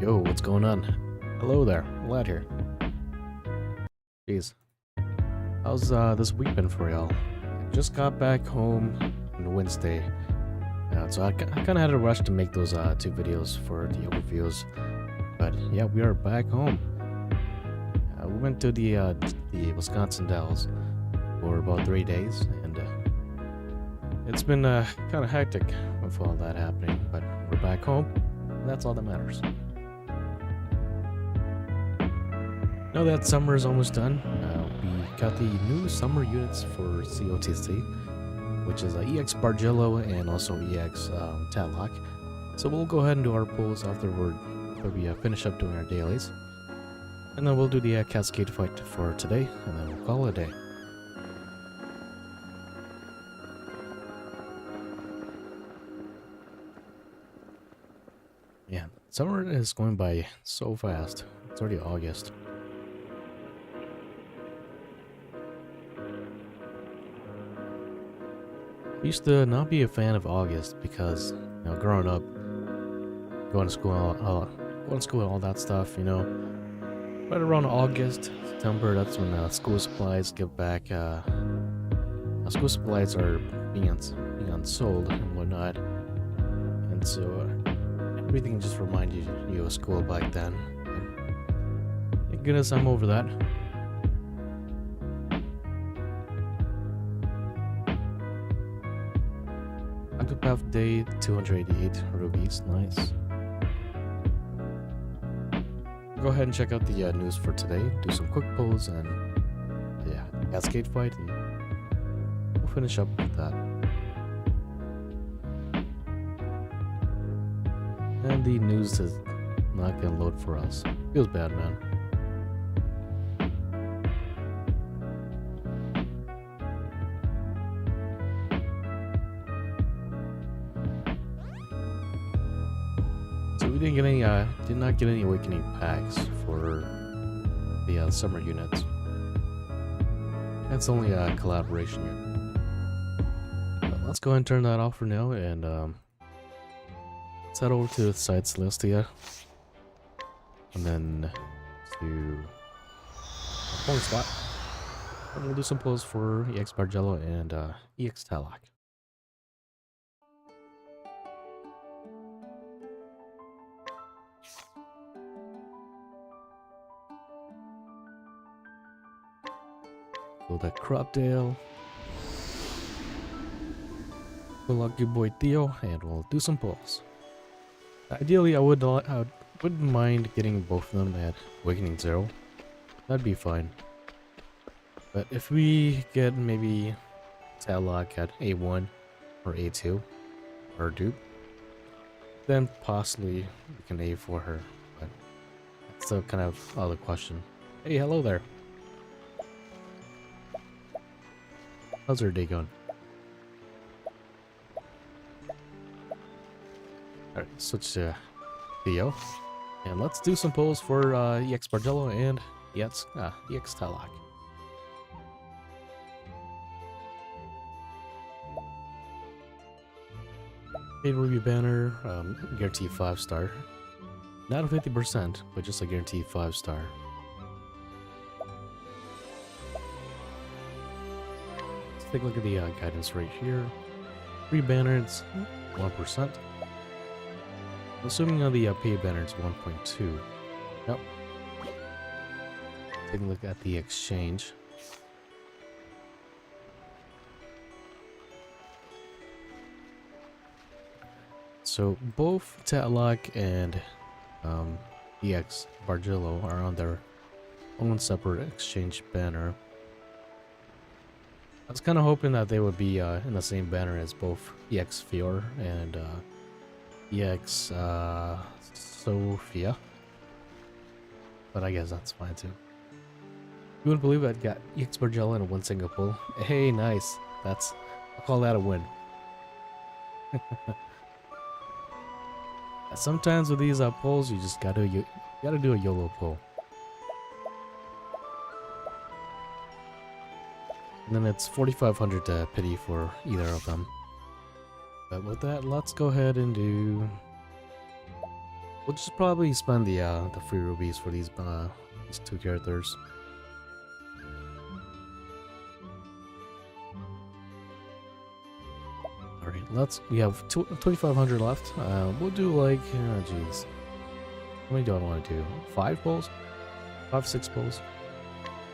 Yo, what's going on? Hello there, Vlad here. Jeez, how's this week been for y'all? I just got back home on Wednesday, so I kind of had to rush to make those two videos for the overviews. But yeah, we are back home. We went to the Wisconsin Dells for about 3 days, and it's been kind of hectic with all that happening. But we're back home, and that's all that matters. Now that summer is almost done, we got the new summer units for COTC, which is EX Bargello and also EX Tatlock. So we'll go ahead and do our pulls after we finish up doing our dailies. And then we'll do the Cascade fight for today, and then we'll call it a day. Yeah, summer is going by so fast. It's already August. I used to not be a fan of August because, you know, growing up, going to school, all that stuff, you know, right around August, September, that's when school supplies get back. School supplies are being unsold and whatnot, and so everything just reminded you of school back then. And thank goodness I'm over that. Octopath Day 288 rubies, nice. Go ahead and check out the news for today, do some quick pulls, and yeah, Cascade fight, and we'll finish up with that. And the news is not gonna load for us. Feels bad, man. So we didn't get any, did not get any awakening packs for the summer units. That's only a collaboration unit. But let's go ahead and turn that off for now, and let's head over to the side Celestia, and then to a polling spot. And we'll do some pulls for EX Bargello and EX Tatlock. Go to Cropdale. Good luck, good boy Theo, and we'll do some pulls. Ideally, I wouldn't mind getting both of them at Awakening 0. That'd be fine. But if we get maybe Tatlock at A1 or A2, or dupe, then possibly we can A for her. But that's still kind of out of the question. Hey, hello there. How's her day going? Alright, switch to Theo. And let's do some pulls for EX Bargello and EX Tatlock. Paid Ruby Banner, guarantee 5-star. Not a 50%, but just a guaranteed 5-star. Take a look at the guidance right here. 3 banners, 1%. Assuming the paid banner is 1.2. Yep. Taking a look at the exchange. So both Tatlock and EX Bargello are on their own separate exchange banner. I was kind of hoping that they would be in the same banner as both EX Fior and EX Sophia. But I guess that's fine too. You wouldn't believe I'd got EX Bargello in one single pull. Hey, nice. I'll call that a win. Sometimes with these pulls, you just gotta do a YOLO pull. And then it's 4,500 pity for either of them. But with that, let's go ahead and do We'll just probably spend the free rubies for these two characters. Alright, we have 2,500 left. We'll do like, jeez. How many do I want to do? 5 bowls? 5, 6 bowls?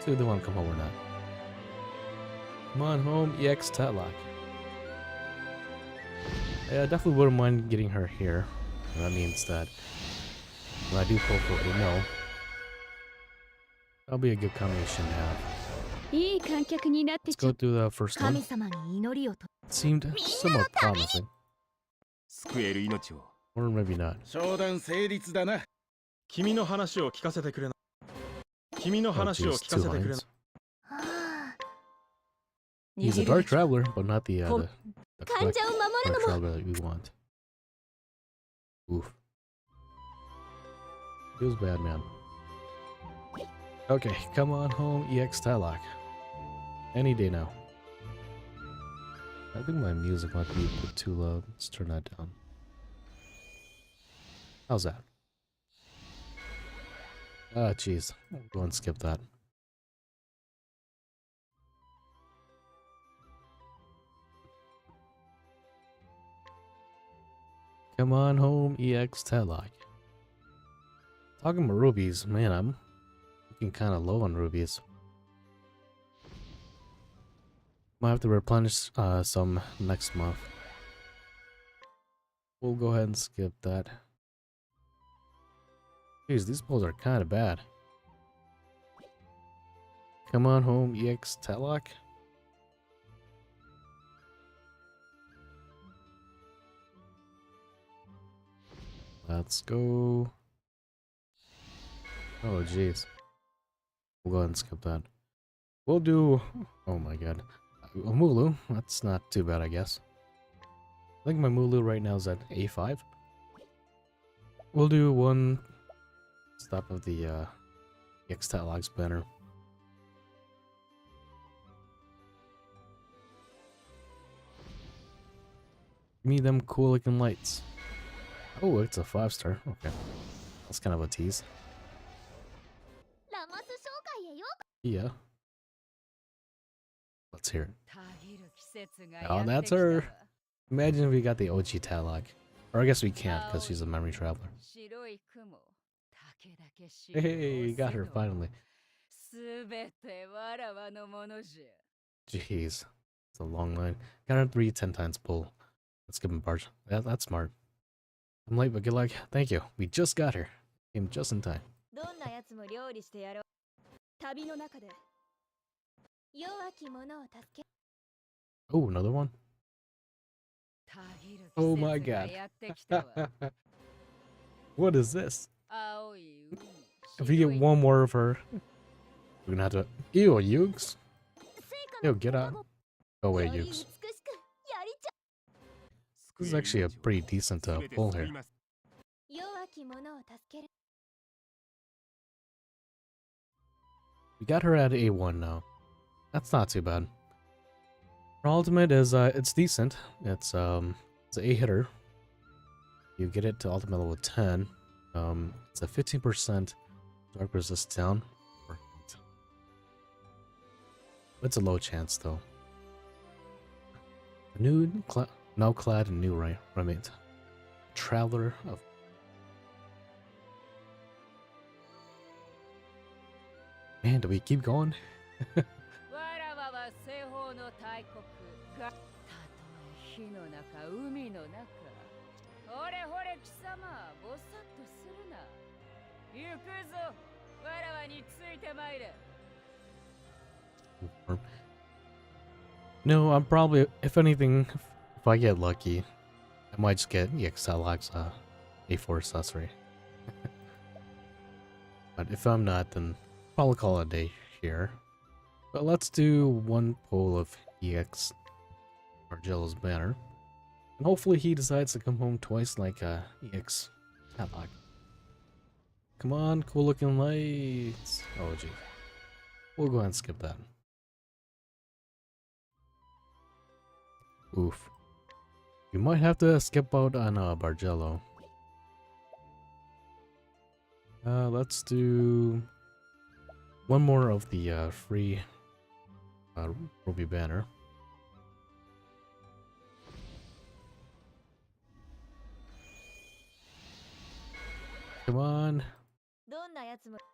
See if they want to come home or not. Come on home, EX Tatlock. Yeah, I definitely wouldn't mind getting her here. And that means that when I do pull for a no, that'll be a good combination to have. Let's go through the first one. It seemed somewhat promising. Or maybe not. Oh, geez, 2 lines. He's a Dark Traveler, but not the Dark Traveler that we want. Oof. Feels bad, man. Okay, come on home, EX Tatlock. Any day now. I think my music might be a bit too loud. Let's turn that down. How's that? Ah, jeez. Go and skip that. Come on home, EX Tatlock. Talking about rubies, man, I'm looking kind of low on rubies. Might have to replenish some next month. We'll go ahead and skip that. Jeez, these pulls are kind of bad. Come on home, EX Tatlock. Let's go. Oh, jeez. We'll go ahead and skip that. We'll do... Oh my god. Mulu. That's not too bad, I guess. I think my Mulu right now is at A5. We'll do one stop of the EX Tatlock's banner. Give me them cool looking lights. Oh, it's a 5-star. Okay. That's kind of a tease. Yeah. Let's hear it. Oh, that's her. Imagine if we got the OG Tatlock. Or I guess we can't because she's a memory traveler. Hey, we got her finally. Jeez. It's a long line. Got her 3 10 times pull. Let's give him barge. Yeah, that's smart. I'm late, but good luck. Thank you. We just got her. Came just in time. Oh, another one? Oh my god. What is this? If we get one more of her, we're gonna have to... Ew, Yugs? Yo, get out. Go away, Yugs. This is actually a pretty decent pull here. We got her at A1 now. That's not too bad. Her ultimate is it's decent. It's an A hitter. You get it to ultimate level 10. It's a 15% dark resist down. It's a low chance though. Now clad in new remit. Traveler of... Man, do we keep going? No, I'm probably, if anything, if I get lucky, I might just get EX Tatlock's A4 accessory. But if I'm not, then I'll call it a day here. But let's do one pull of EX Margello's banner. And hopefully he decides to come home twice like EX Tatlock. Come on, cool looking lights. Oh gee. We'll go ahead and skip that. Oof. You might have to skip out on Bargello. Let's do one more of the free Ruby banner. Come on.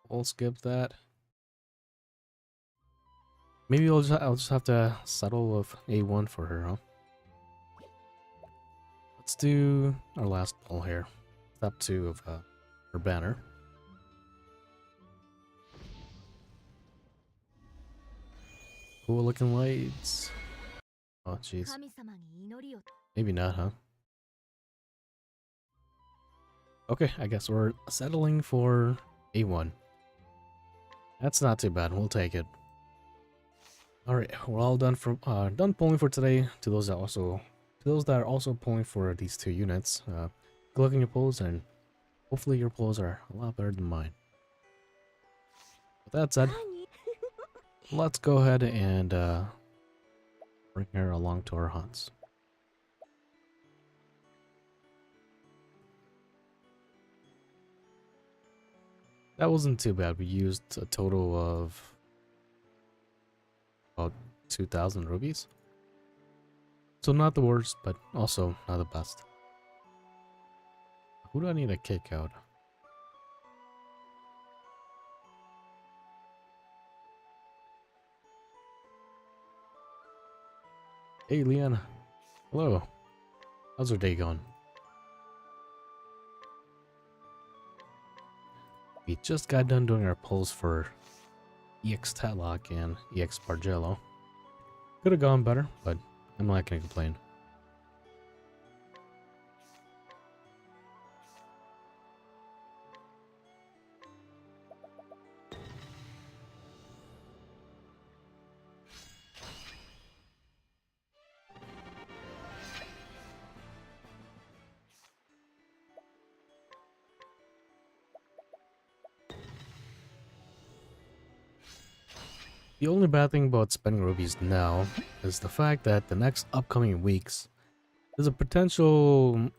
We'll skip that. Maybe I'll just have to settle with A1 for her, huh? Let's do our last pull here. Step 2 of her banner. Cool looking lights. Oh jeez. Maybe not, huh? Okay, I guess we're settling for A1. That's not too bad. We'll take it. All right, we're all done for done pulling for today. To those that are also pulling for these 2 units, good luck in your pulls, and hopefully your pulls are a lot better than mine. With that said, let's go ahead and bring her along to our hunts. That wasn't too bad. We used a total of about 2,000 rubies. So not the worst, but also not the best. Who do I need to kick out? Hey, Leanna. Hello. How's your day going? We just got done doing our pulls for EX Tatlock and EX Bargello. Could have gone better, but I'm not gonna complain. The only bad thing about spending rubies now is the fact that the next upcoming weeks, there's a potential,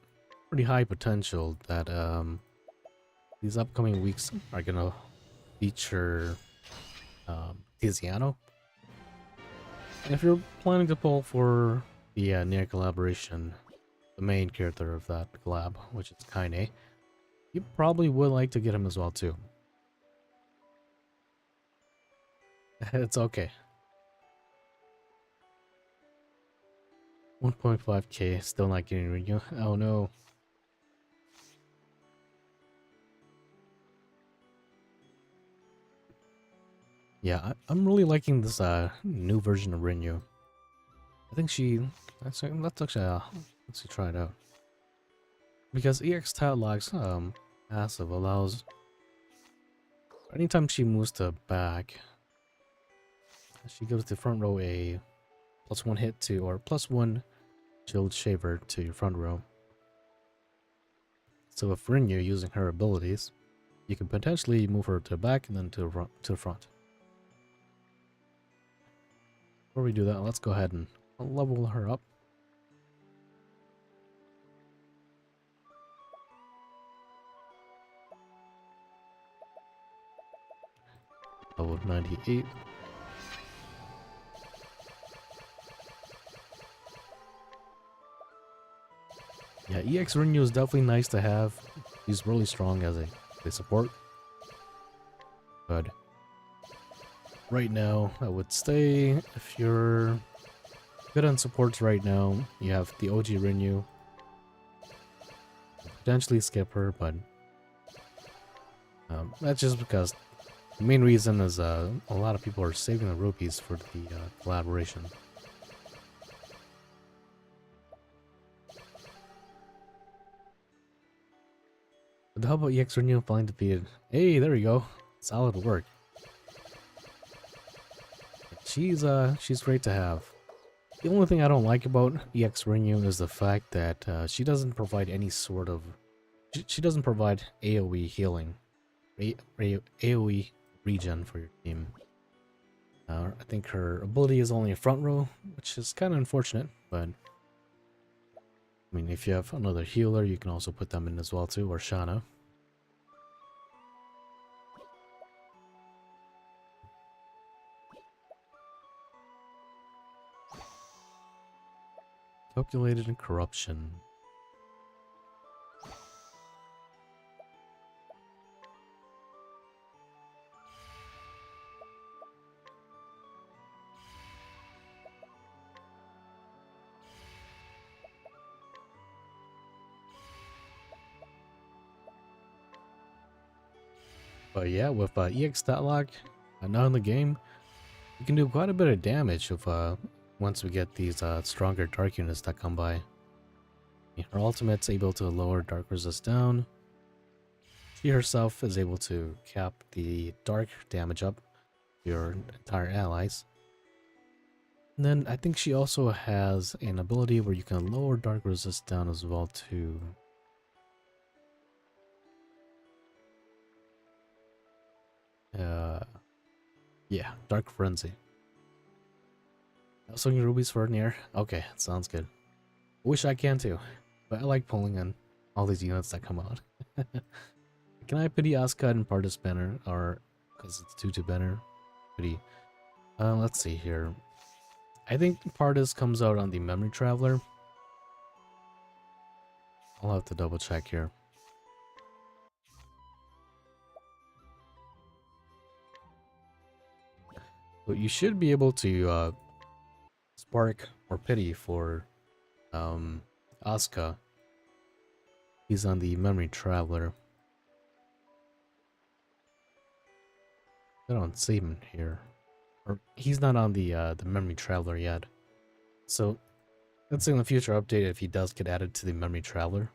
pretty high potential that these upcoming weeks are gonna feature Tiziano. And if you're planning to pull for the near collaboration, the main character of that collab, which is Kaine, you probably would like to get him as well too. It's okay. 1.5k, still not getting renew. Oh no. Yeah, I'm really liking this new version of Rinyu. I think let's actually let's try it out. Because EX Tatlock's passive allows anytime she moves to back, she gives the front row a +1 hit to or +1 shield shaver to your front row. So if Rinyu using her abilities, you can potentially move her to the back and then to the front. Before we do that, let's go ahead and level her up. Level 98. Yeah, EX Rinyu is definitely nice to have. He's really strong as a support. But right now, I would stay if you're good on supports right now. You have the OG Rinyu. Potentially skip her, but that's just because the main reason is a lot of people are saving the rupees for the collaboration. But how about EX Rinyu finally defeated? Hey, there we go. Solid work. She's great to have. The only thing I don't like about EX Rinyu is the fact that she doesn't provide any sort of... She doesn't provide AoE healing. AoE regen for your team. I think her ability is only a front row, which is kind of unfortunate, but... I mean, if you have another healer, you can also put them in as well too, or Shana. Calculated in corruption. But yeah, with EX Statlock now in the game, you can do quite a bit of damage with once we get these stronger dark units that come by. Her ultimate's able to lower dark resist down. She herself is able to cap the dark damage up to your entire allies. And then I think she also has an ability where you can lower dark resist down as well too. Yeah, Dark Frenzy. Swinging rubies for near. Okay, sounds good. Wish I can too, but I like pulling in all these units that come out. Can I pity Asuka and Partis banner, or because it's 2-2 banner? Pity. Let's see here. I think Partis comes out on the Memory Traveler. I'll have to double check here. But you should be able to spark or pity for Asuka. He's on the Memory Traveler. I don't see him here. Or he's not on the Memory Traveler yet. So let's say in the future update if he does get added to the Memory Traveler.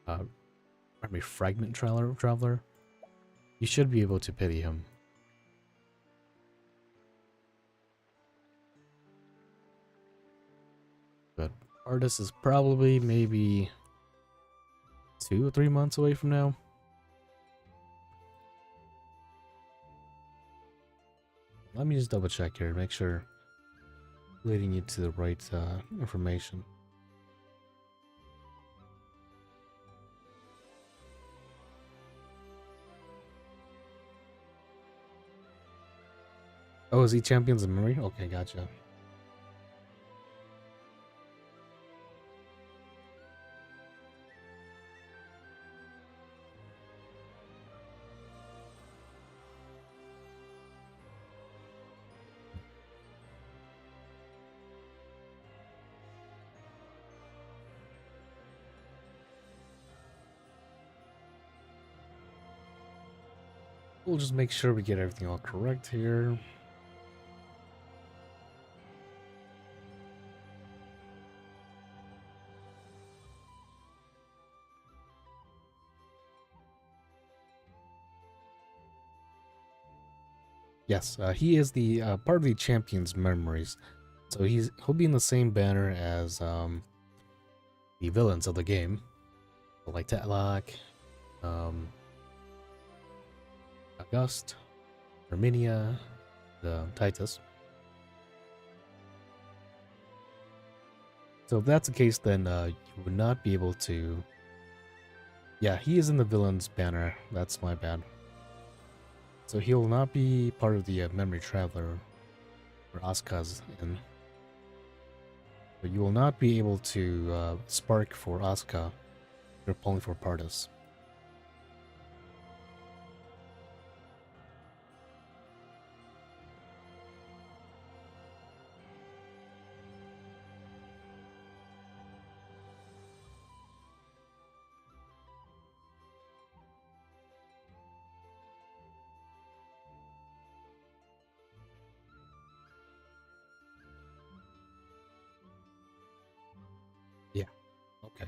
Memory Fragment Traveler. You should be able to pity him. But Artist is probably maybe 2 or 3 months away from now. Let me just double check here, make sure I'm leading you to the right information. Oh, is he Champions of Memory? Okay, gotcha. We'll just make sure we get everything all correct here. Yes, he is the part of the Champion's Memories. So he'll be in the same banner as the villains of the game. So like Tatlock, August, Herminia, Titus. So if that's the case, then you would not be able to... Yeah, he is in the villains banner. That's my bad. So he'll not be part of the Memory Traveler, where Asuka's in. But you will not be able to spark for Asuka. You're pulling for Partis. Yeah. Okay.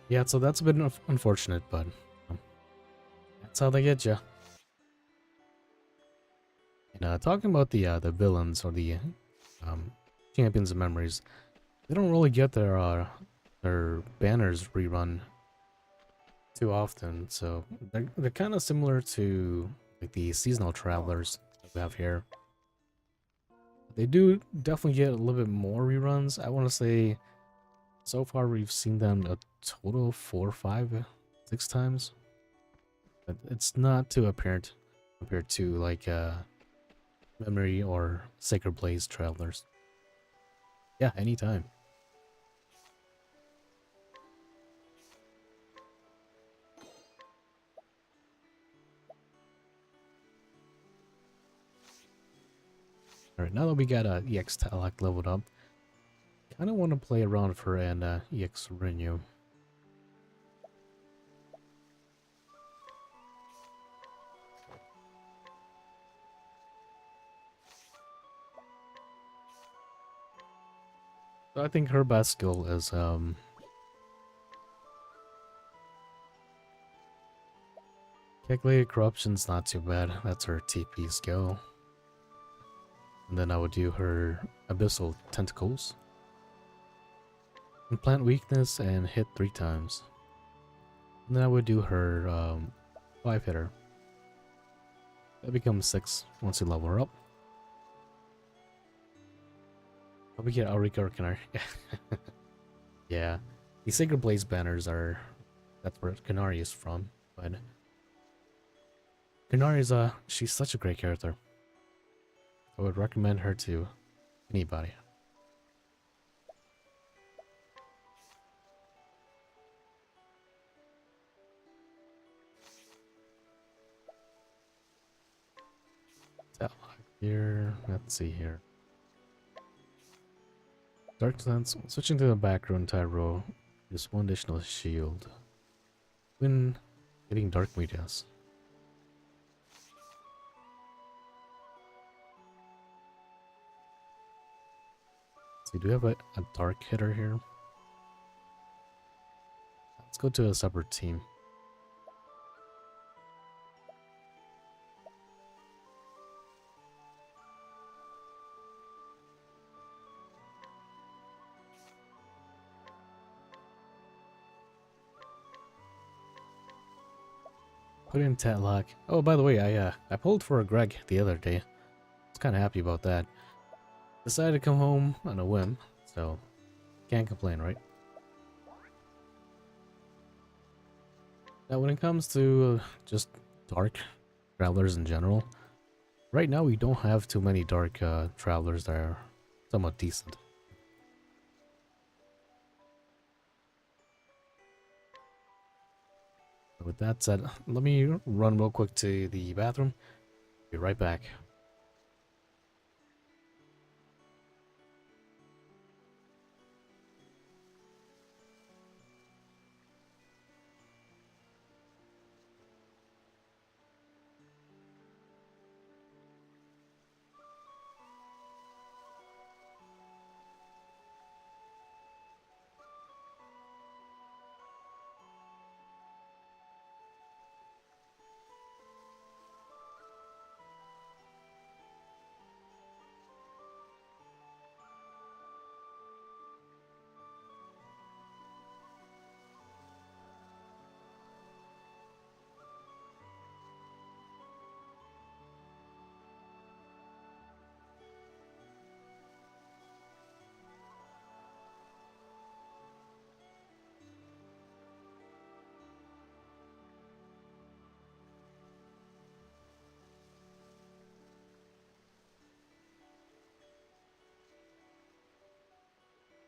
Yeah, so that's a bit unfortunate, but that's how they get you. And talking about the villains or the Champions of Memories, they don't really get their banners rerun too often, so they're kind of similar to like the seasonal travelers that we have here. They do definitely get a little bit more reruns. I want to say so far we've seen them a total of 4, 5, 6 times. But it's not too apparent compared to like Memory or Sacred Blaze Travelers. Yeah, anytime. Alright, now that we got EX Talak leveled up, kind of want to play around for an EX Renew. So I think her best skill is Calculated Corruption's not too bad. That's her TP skill. And then I would do her Abyssal Tentacles. Implant Weakness and hit 3 times. And then I would do her 5-hitter. That becomes 6 once you level her up. Oh, we get Auric Arcanar. Yeah. The Sacred Blaze banners are... That's where Canary is from. But... Canary is she's such a great character. I would recommend her to anybody. Here, let's see here. Dark Sense, switching to the background Tyro, just 1 additional shield. When getting Dark Medias. See, do we have a Dark hitter here? Let's go to a separate team. Put in Tatlock. Oh, by the way, I pulled for a Greg the other day. I was kind of happy about that. Decided to come home on a whim, so can't complain, right? Now, when it comes to just dark travelers in general, right now we don't have too many dark travelers that are somewhat decent. With that said, let me run real quick to the bathroom. Be right back.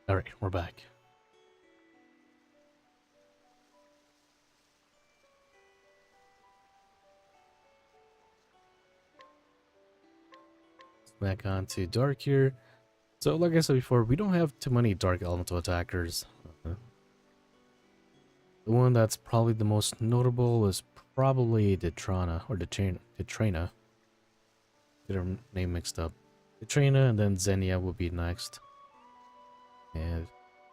Alright, we're back. Back on to Dark here. So, like I said before, we don't have too many Dark Elemental attackers. The one that's probably the most notable is probably Detrana, or Detrana. Get her name mixed up. Detrana, and then Xenia will be next. And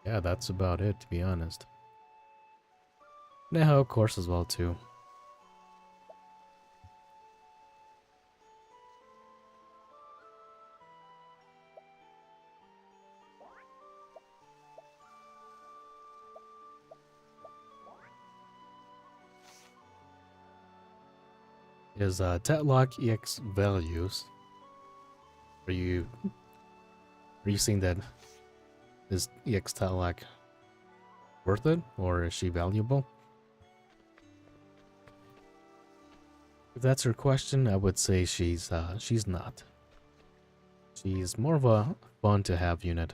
yeah, that's about it, to be honest. Neha, of course, as well, too. Is Tatlock EX values. Are you seeing that is EX Tatlock worth it, or is she valuable? If that's her question, I would say she's not. She's more of a fun to have unit.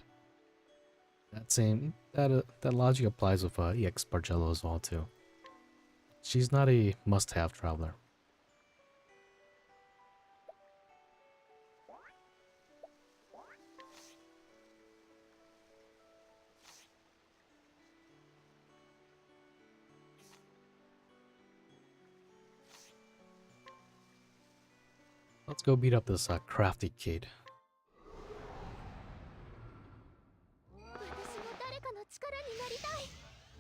That logic applies with EX Bargello as well too. She's not a must-have traveler. Let's go beat up this crafty kid.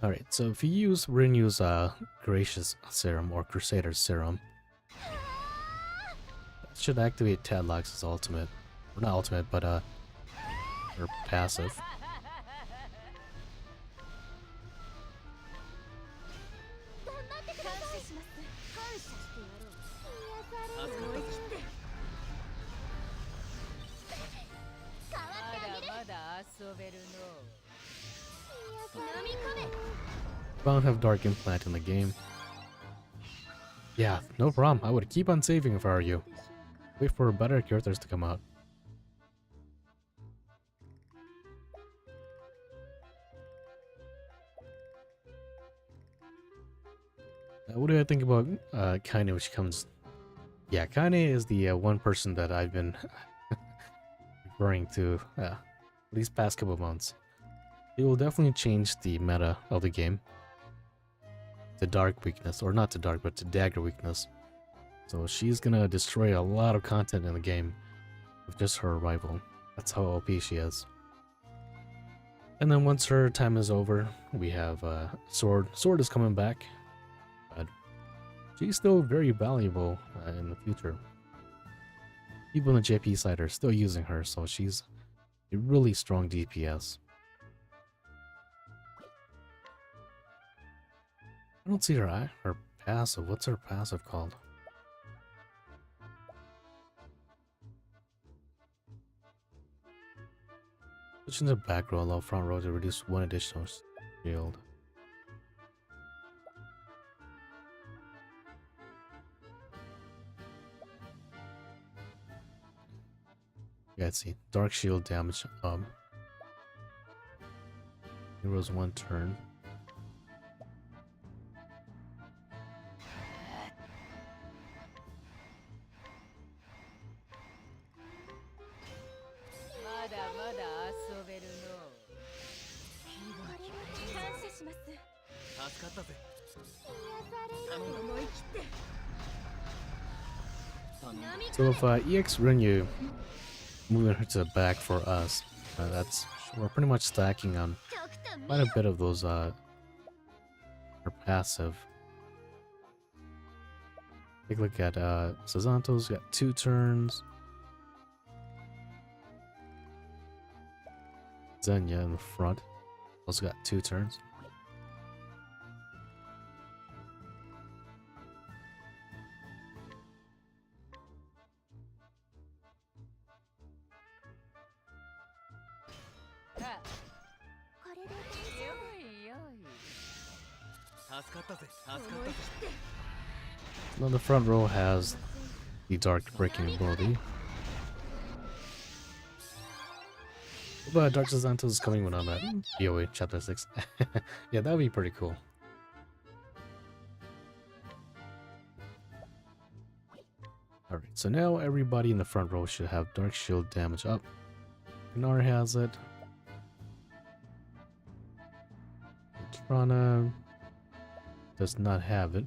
Alright, so if we're gonna use Gracious Serum or Crusader Serum. That should activate Tadlox's ultimate. Or not ultimate, but her passive. I don't have Dark Implant in the game. Yeah, no problem. I would keep on saving if I were you. Wait for better characters to come out. What do I think about Kaine, which comes... Yeah, Kaine is the one person that I've been referring to these past couple of months. It will definitely change the meta of the game. To dark weakness, or not to dark, but to dagger weakness. So she's gonna destroy a lot of content in the game with just her arrival. That's how OP she is. And then once her time is over, we have Sword. Sword is coming back, but she's still very valuable in the future. People on the JP side are still using her, so she's a really strong DPS. I don't see her passive. What's her passive called? Switch into back row, allow front row to reduce one additional shield. Yeah, let's see. Dark shield damage. Heroes 1 turn. So if EX Rinyu moving her to the back for us, we're pretty much stacking on quite a bit of those her passive. Take a look at Sazanto's got 2 turns. Zenya in the front also got 2 turns. Now the front row has the dark breaking ability. But Dark Sazanto is coming when I'm at BOA Chapter 6. Yeah, that would be pretty cool. Alright, so now everybody in the front row should have Dark Shield damage up. Gnar has it. Trana does not have it.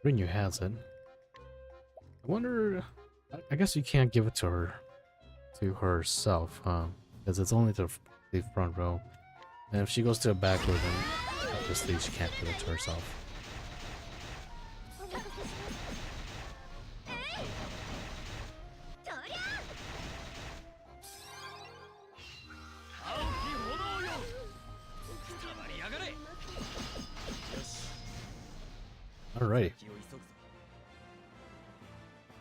Rinyu has it. I wonder... I guess you can't give it to herself, huh? Because it's only to the front row. And if she goes to the back row, then obviously she can't give it to herself. Alrighty.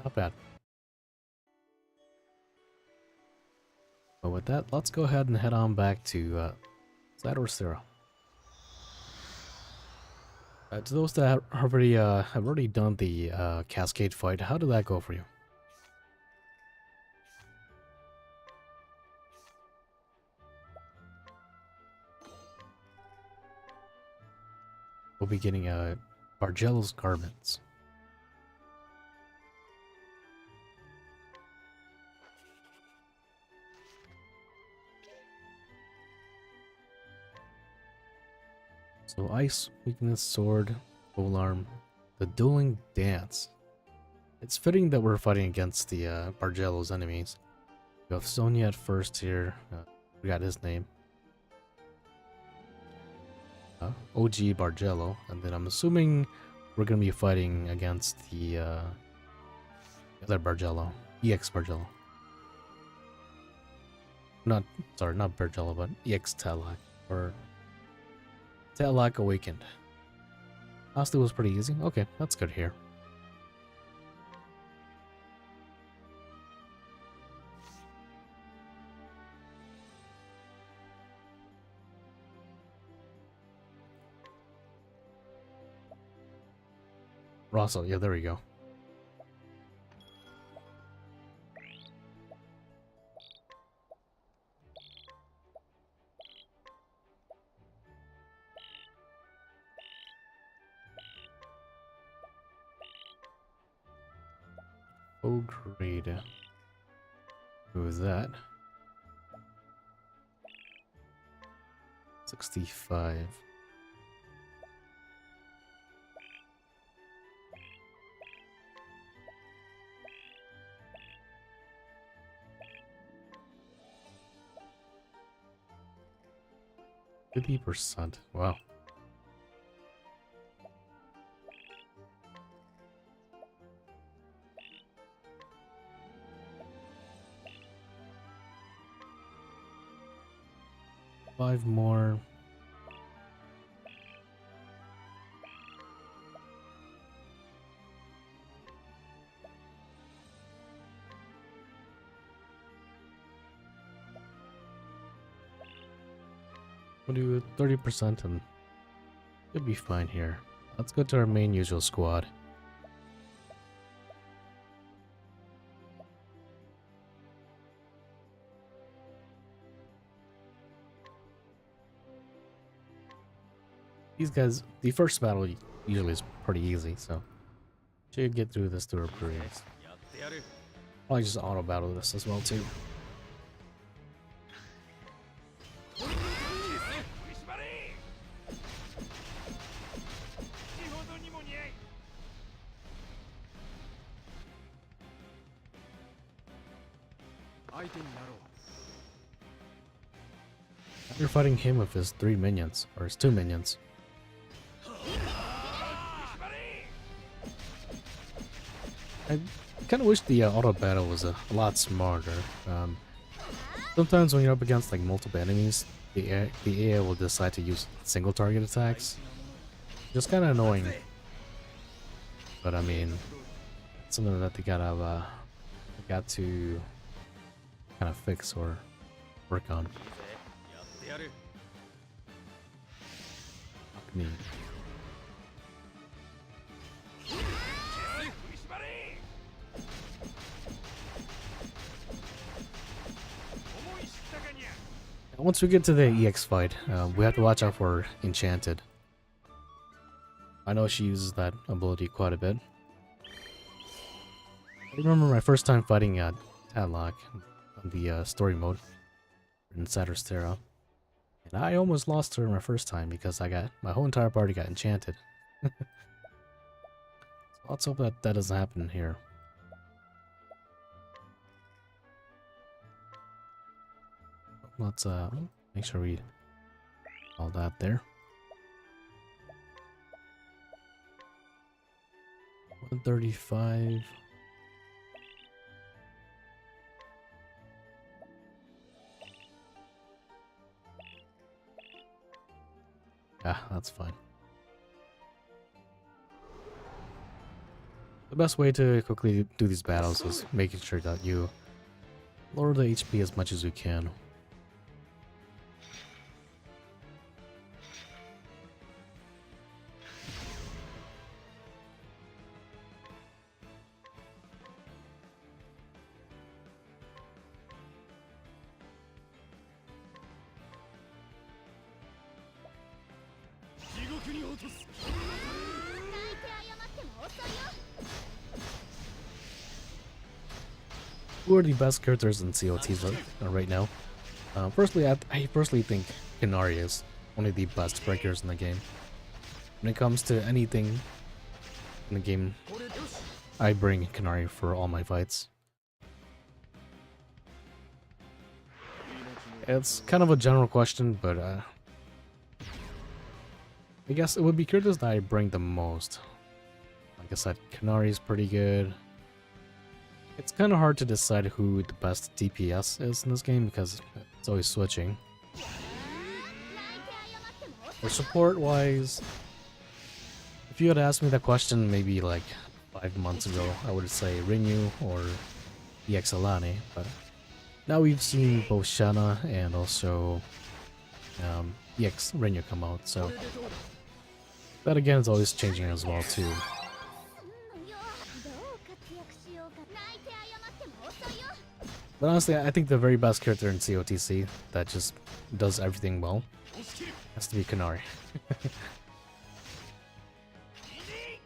Not bad. But with that, let's go ahead and head on back to Zador Sera. To those that have already done the Cascade fight, how did that go for you? We'll be getting Bargello's garments. So ice, weakness, sword, polearm, the dueling dance. It's fitting that we're fighting against the Bargello's enemies. We have Sonya at first here. We got his name. OG Bargello, and then I'm assuming we're gonna be fighting against the other Bargello, EX Bargello. Not Bargello, but EX Talak, or Talak Awakened. Honestly, was pretty easy. Okay, that's good here. Russell, yeah, there we go. Oh, great. Who was that? 65. %. Wow. Five more. We'll do 30% and should be fine here. Let's go to our main usual squad. These guys, the first battle usually is pretty easy, so should get through this through our prayers. Probably just auto battle this as well too. You're fighting him with his 3 minions, or his 2 minions. I kind of wish the auto battle was a lot smarter. Sometimes when you're up against like multiple enemies, the AI will decide to use single target attacks. Just kind of annoying. But I mean, it's something that they got to kind of fix or work on. Fuck me. Once we get to the EX fight, we have to watch out for Enchanted. I know she uses that ability quite a bit. I remember my first time fighting Tadlock on the story mode in Saturn's Terra. And I almost lost her my first time because my whole entire party got enchanted. So let's hope that doesn't happen here. Let's make sure we all that there. 135. Yeah, that's fine. The best way to quickly do these battles is making sure that you lower the HP as much as you can. Who are the best characters in COTs right now? Personally, I personally think Kanari is one of the best breakers in the game. When it comes to anything in the game, I bring Kanari for all my fights. It's kind of a general question, but I guess it would be characters that I bring the most. Like I said, Kanari is pretty good. It's kind of hard to decide who the best DPS is in this game because it's always switching. For support-wise, if you had asked me that question maybe like 5 months ago, I would say Rinyu or EX Alani, but now we've seen both Shanna and also EX Rinyu come out, so that again is always changing as well too. But honestly, I think the very best character in COTC that just does everything well has to be Kanari.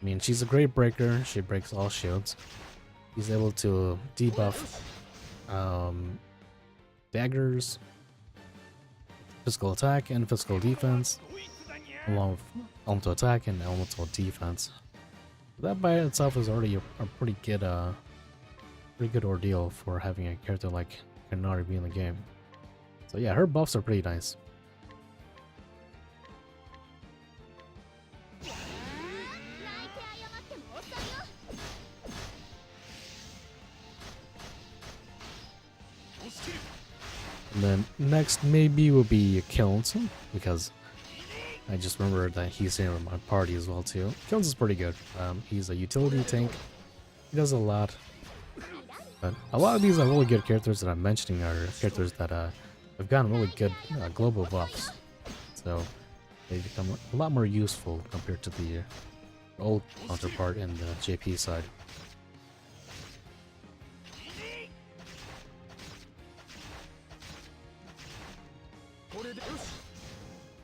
I mean, she's a great breaker, she breaks all shields. She's able to debuff daggers, physical attack, and physical defense, along with elemental attack and elemental defense. That by itself is already a pretty good ordeal for having a character like Kanari be in the game. So yeah, her buffs are pretty nice. And then next maybe will be Kilns, because I just remembered that he's here in my party as well too. Kilns is pretty good. He's a utility tank. He does a lot. But a lot of these are really good characters that I'm mentioning are characters that have gotten really good global buffs. So they become a lot more useful compared to the old counterpart in the JP side.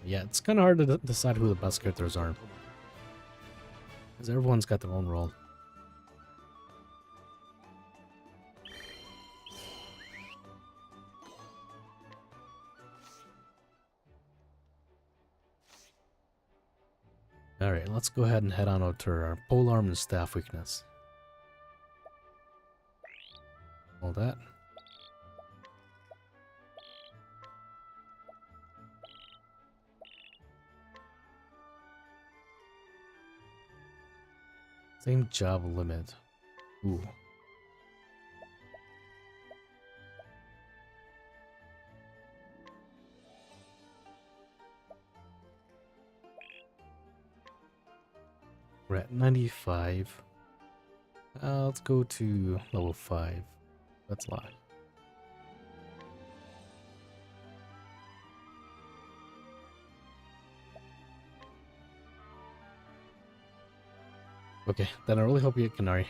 Yeah, it's kind of hard to decide who the best characters are, because everyone's got their own role. Alright, let's go ahead and head on out to our polearm and staff weakness. All that. Same job limit. Ooh. We're at 95. Let's go to level 5. That's a lot. Okay, then I really hope you get Kanari.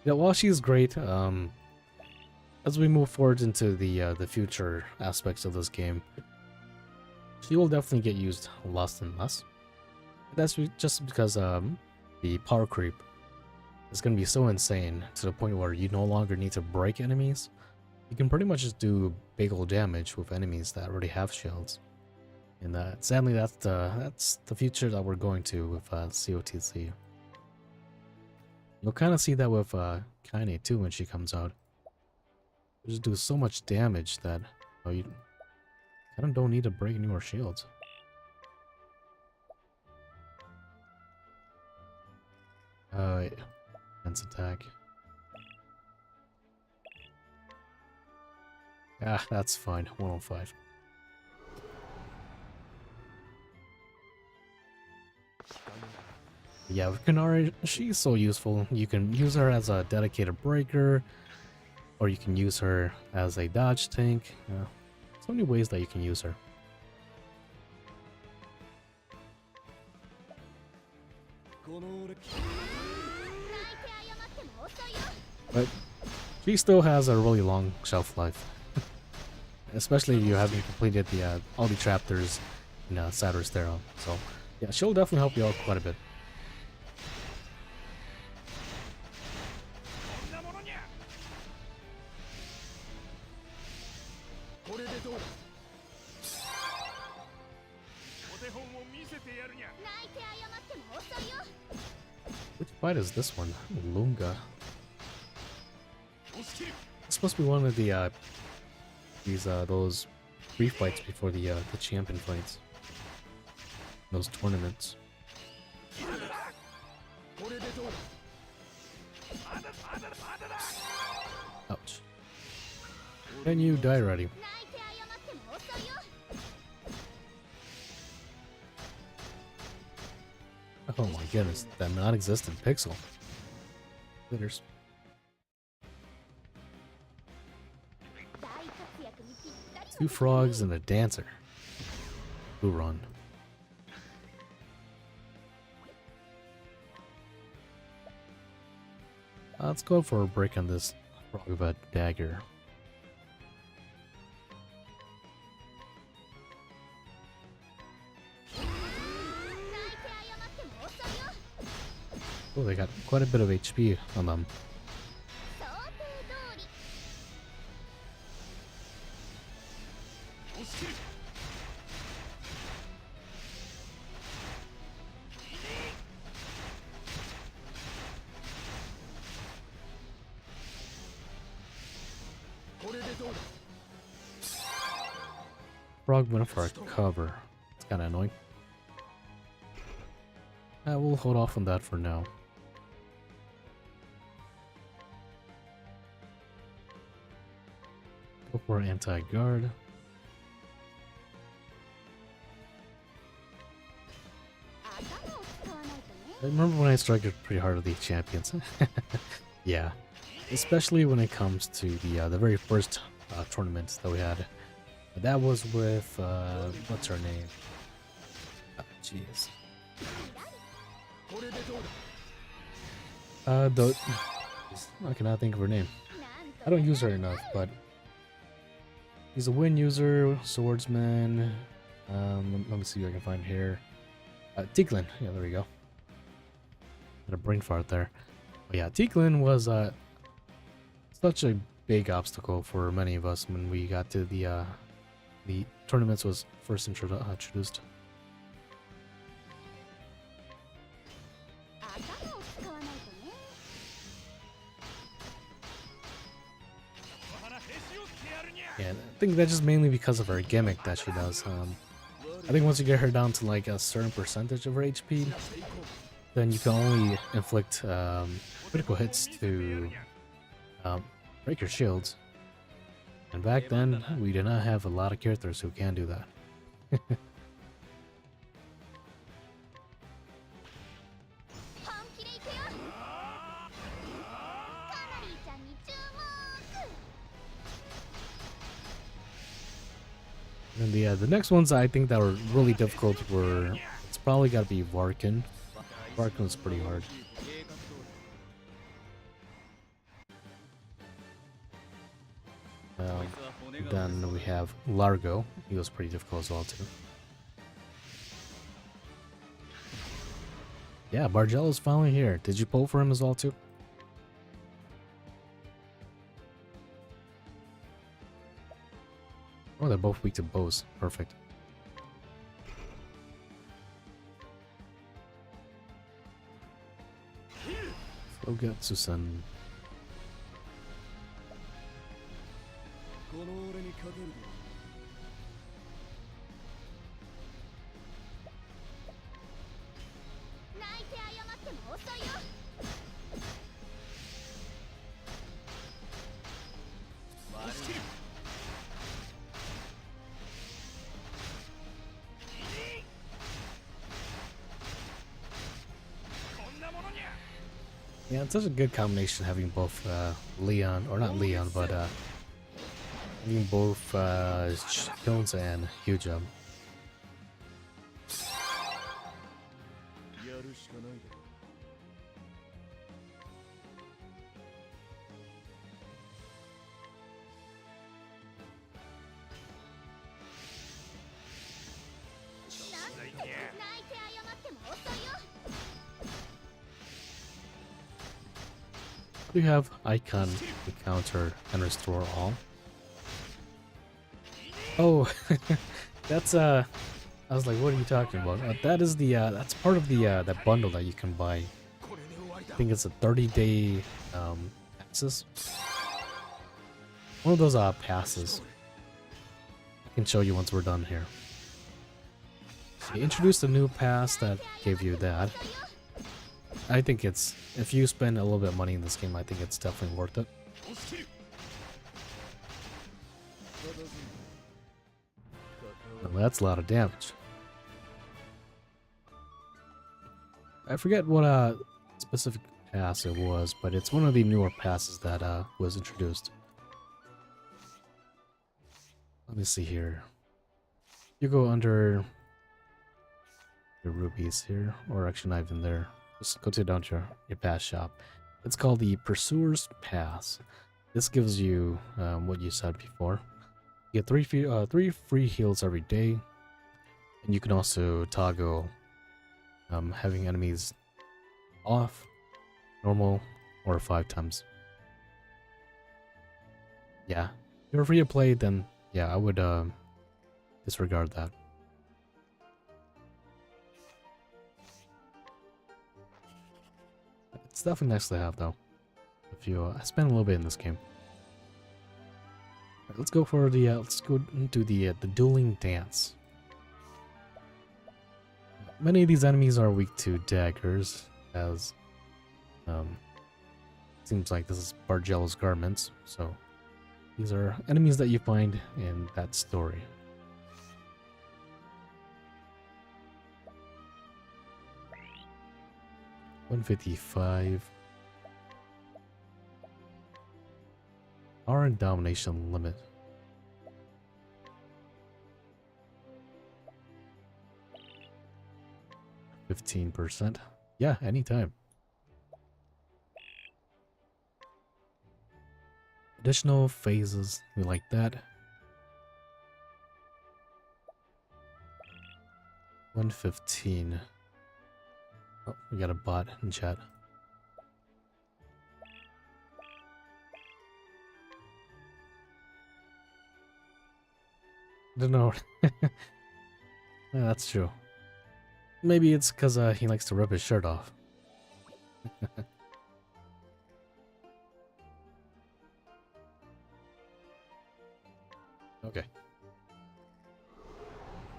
Yeah, while she's great, as we move forward into the future aspects of this game, she will definitely get used less and less. That's just because the power creep is going to be so insane to the point where you no longer need to break enemies. You can pretty much just do big old damage with enemies that already have shields. And sadly, that's the future that we're going to with COTC. You'll kind of see that with Kaine too when she comes out. You just do so much damage that you kind of don't need to break any more shields. Defense attack. Ah, that's fine. 105. Yeah, with Kanari, she's so useful. You can use her as a dedicated breaker, or you can use her as a dodge tank. So many ways that you can use her. But she still has a really long shelf life. Especially if you haven't completed all the chapters in Saturn's Theorem. So Yeah, she'll definitely help you out quite a bit. Which fight is this one? Lunga. It's supposed to be one of the those brief fights before the champion fights. Those tournaments. Ouch. Can you die already? Oh my goodness, that non-existent pixel. Glitters. Two frogs and a dancer. Who run? Let's go for a break on this frog of a dagger. Oh, they got quite a bit of HP on them. Frog went for a cover. It's kind of annoying. We'll hold off on that for now. Go for anti-guard. I remember when I struggled pretty hard with the champions. Yeah, especially when it comes to the very first tournament that we had. That was with what's her name? Oh, jeez. I cannot think of her name. I don't use her enough, but he's a wind user, swordsman. Let me see if I can find here. Tiklin. Yeah, there we go. Got a brain fart there. But yeah, Tiklin was such a big obstacle for many of us when we got to the tournaments was first introduced. Yeah, I think that's just mainly because of her gimmick that she does. I think once you get her down to like a certain percentage of her HP, then you can only inflict critical hits to break your shields. And back then, we did not have a lot of characters who can do that. And the next ones I think that were really difficult were, it's probably got to be Varkin. Varkin was pretty hard. Then we have Largo. He was pretty difficult as well too. Yeah, Bargello's finally here. Did you pull for him as well too? Oh, they're both weak to bows. Perfect. Fugatsu-san. Yeah, it's such a good combination having both Leon, or not Leon, but having both Jones and Hyujum. We have icon encounter and restore all. Oh, that's I was like, what are you talking about? That is the that's part of the that bundle that you can buy. I think it's a 30-day passes. One of those passes. I can show you once we're done here. They introduced a new pass that gave you that. I think it's, if you spend a little bit of money in this game, I think it's definitely worth it. Well, that's a lot of damage. I forget what specific pass it was, but it's one of the newer passes that was introduced. Let me see here. You go under your rubies here, or actually not even there. Just go down to your pass shop. It's called the Pursuer's Pass. This gives you what you said before. You get three free heals every day, and you can also toggle having enemies off, normal, or 5 times. Yeah, if you're free to play, then yeah, I would disregard that. It's definitely nice to have, though. If you spend a little bit in this game. Right, let's go for the let's go into the dueling dance. Many of these enemies are weak to daggers, as seems like this is Bargello's garments. So these are enemies that you find in that story. $155. Power and domination limit. %15. Yeah, anytime. Additional phases, we like that. 115. Oh, we got a bot in chat. I don't know. Yeah, that's true. Maybe it's because he likes to rip his shirt off. Okay.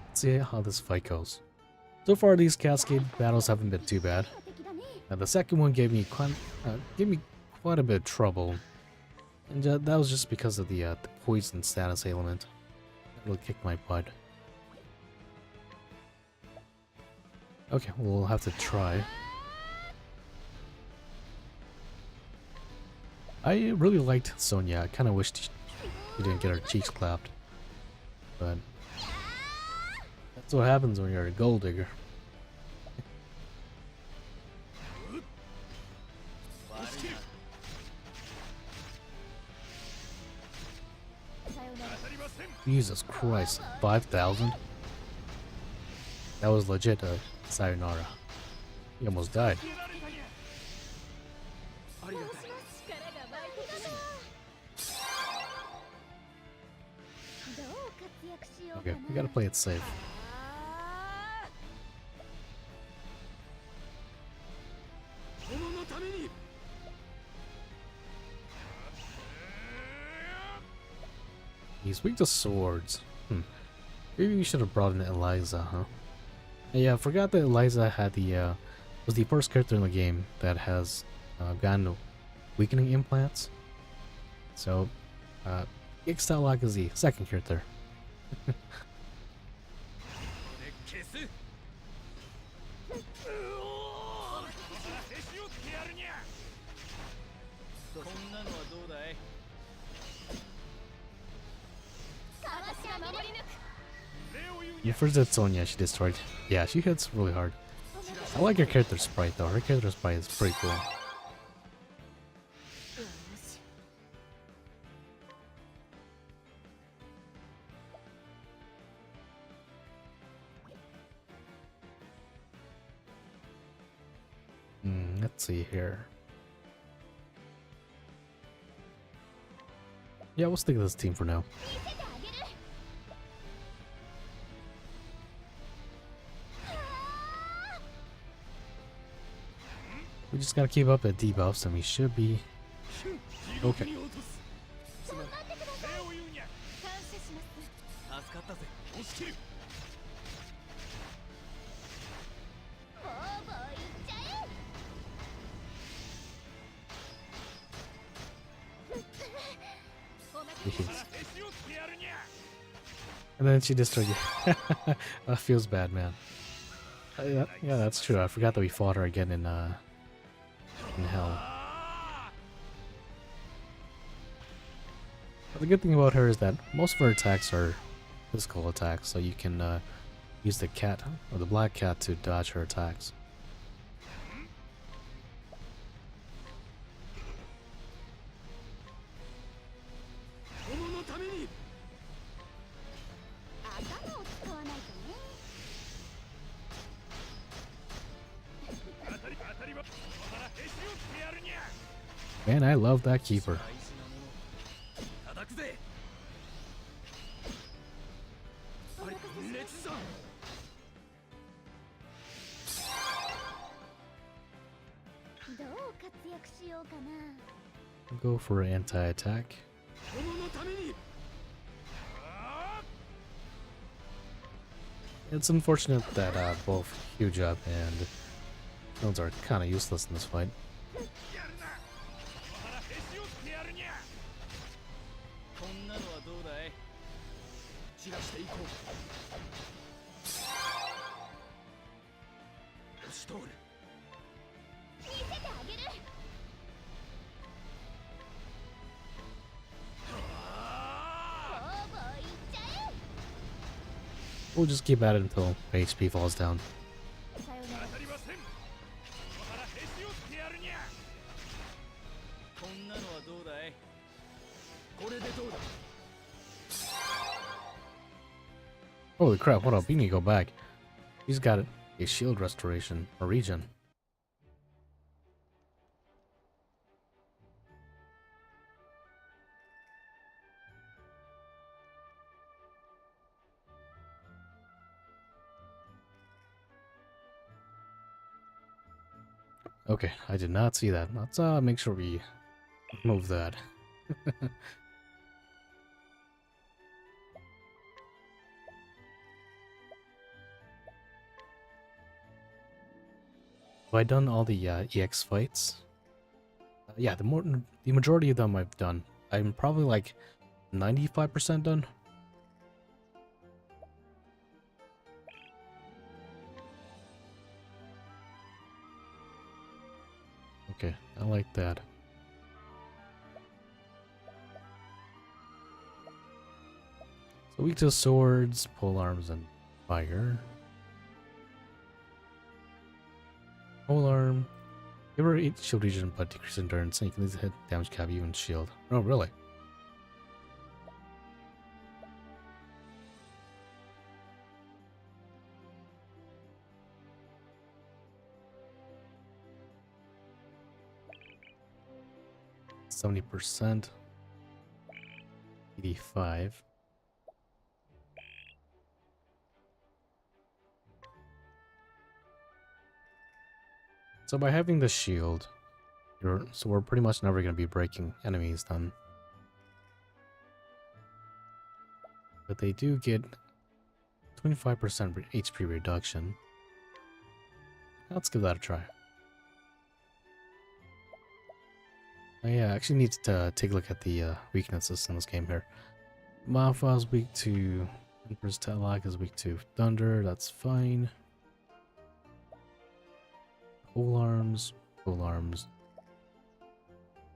Let's see how this fight goes. So far, these Cascade battles haven't been too bad. The second one gave me quite a bit of trouble, and that was just because of the poison status ailment. That really kicked my butt. Okay, we'll have to try. I really liked Sonya. I kind of wished she didn't get her cheeks clapped, but that's what happens when you're a gold digger. Jesus Christ, 5,000? That was legit a sayonara. He almost died. Okay, we gotta play it safe. He's weak to swords. Maybe we should have brought in Eliza, huh? Yeah, I forgot that Eliza had was the first character in the game that has gotten weakening implants. So, Ixtalok is the second character. You first did Sonya, she destroyed. Yeah, she hits really hard. I like her character sprite though. Her character sprite is pretty cool. Let's see here. Yeah, we'll stick with this team for now. We just gotta keep up the debuffs and we should be okay. And then she destroyed you. That feels bad, man. Yeah, that's true. I forgot that we fought her again in hell. But the good thing about her is that most of her attacks are physical attacks, so you can use the cat or the black cat to dodge her attacks. Man, I love that keeper. Go for anti-attack. It's unfortunate that both Huge Up and Stones are kind of useless in this fight. We'll just keep at it until HP falls down. Holy crap, hold up, you need to go back. He's got a shield restoration, or regen. Okay, I did not see that. Let's make sure we move that. Have I done all the EX fights? Yeah, the majority of them I've done. I'm probably like 95% done. Okay, I like that. So weak to swords, pole arms, and fire. Pole arm. Give her 8 shield regen but decrease endurance, and you can lose the hit damage cap even shield. Oh, really? %, 85. So by having the shield, so we're pretty much never going to be breaking enemies then. But they do get 25% HP reduction. Let's give that a try. I actually need to take a look at the weaknesses in this game here. Mafa is weak to Emperor's Telak is weak to Thunder, that's fine. Pole arms,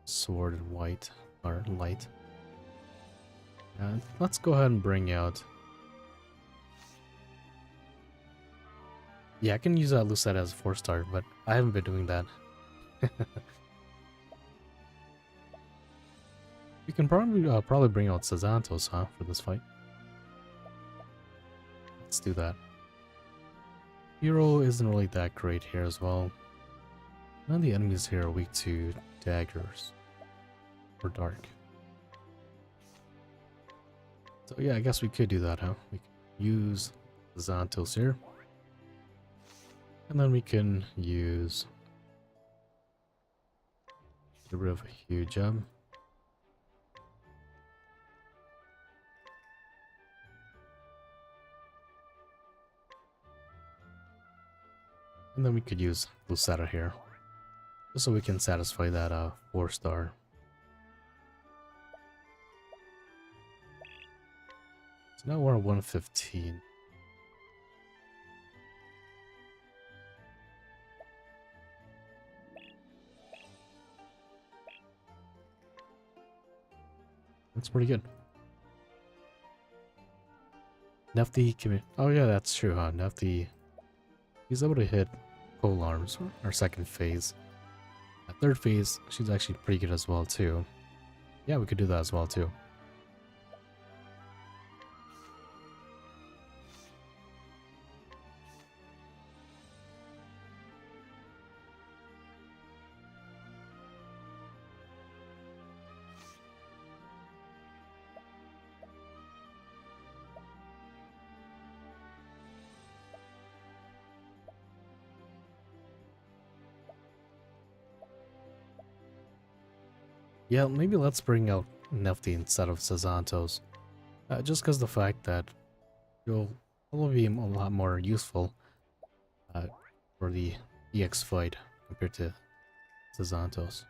sword and white, or light. Let's go ahead and bring out... Yeah, I can use that Lucette as a 4-star, but I haven't been doing that. We can probably bring out Sazantos, huh, for this fight. Let's do that. Hero isn't really that great here as well. None of the enemies here are weak to daggers or dark. So yeah, I guess we could do that, huh? We can use the Xantos here. And then we can use... get rid of a huge gem. And then we could use Lucetta here. Just so we can satisfy that 4-star. So now we're at 115. That's pretty good. Nefty can... oh yeah, that's true, huh? Nefty... he's able to hit pole arms, our second phase. At third phase, she's actually pretty good as well, too. Yeah, we could do that as well, too. Yeah, maybe let's bring out Nefty instead of Sazantos. Just because the fact that you'll probably be a lot more useful for the EX fight compared to Sazantos.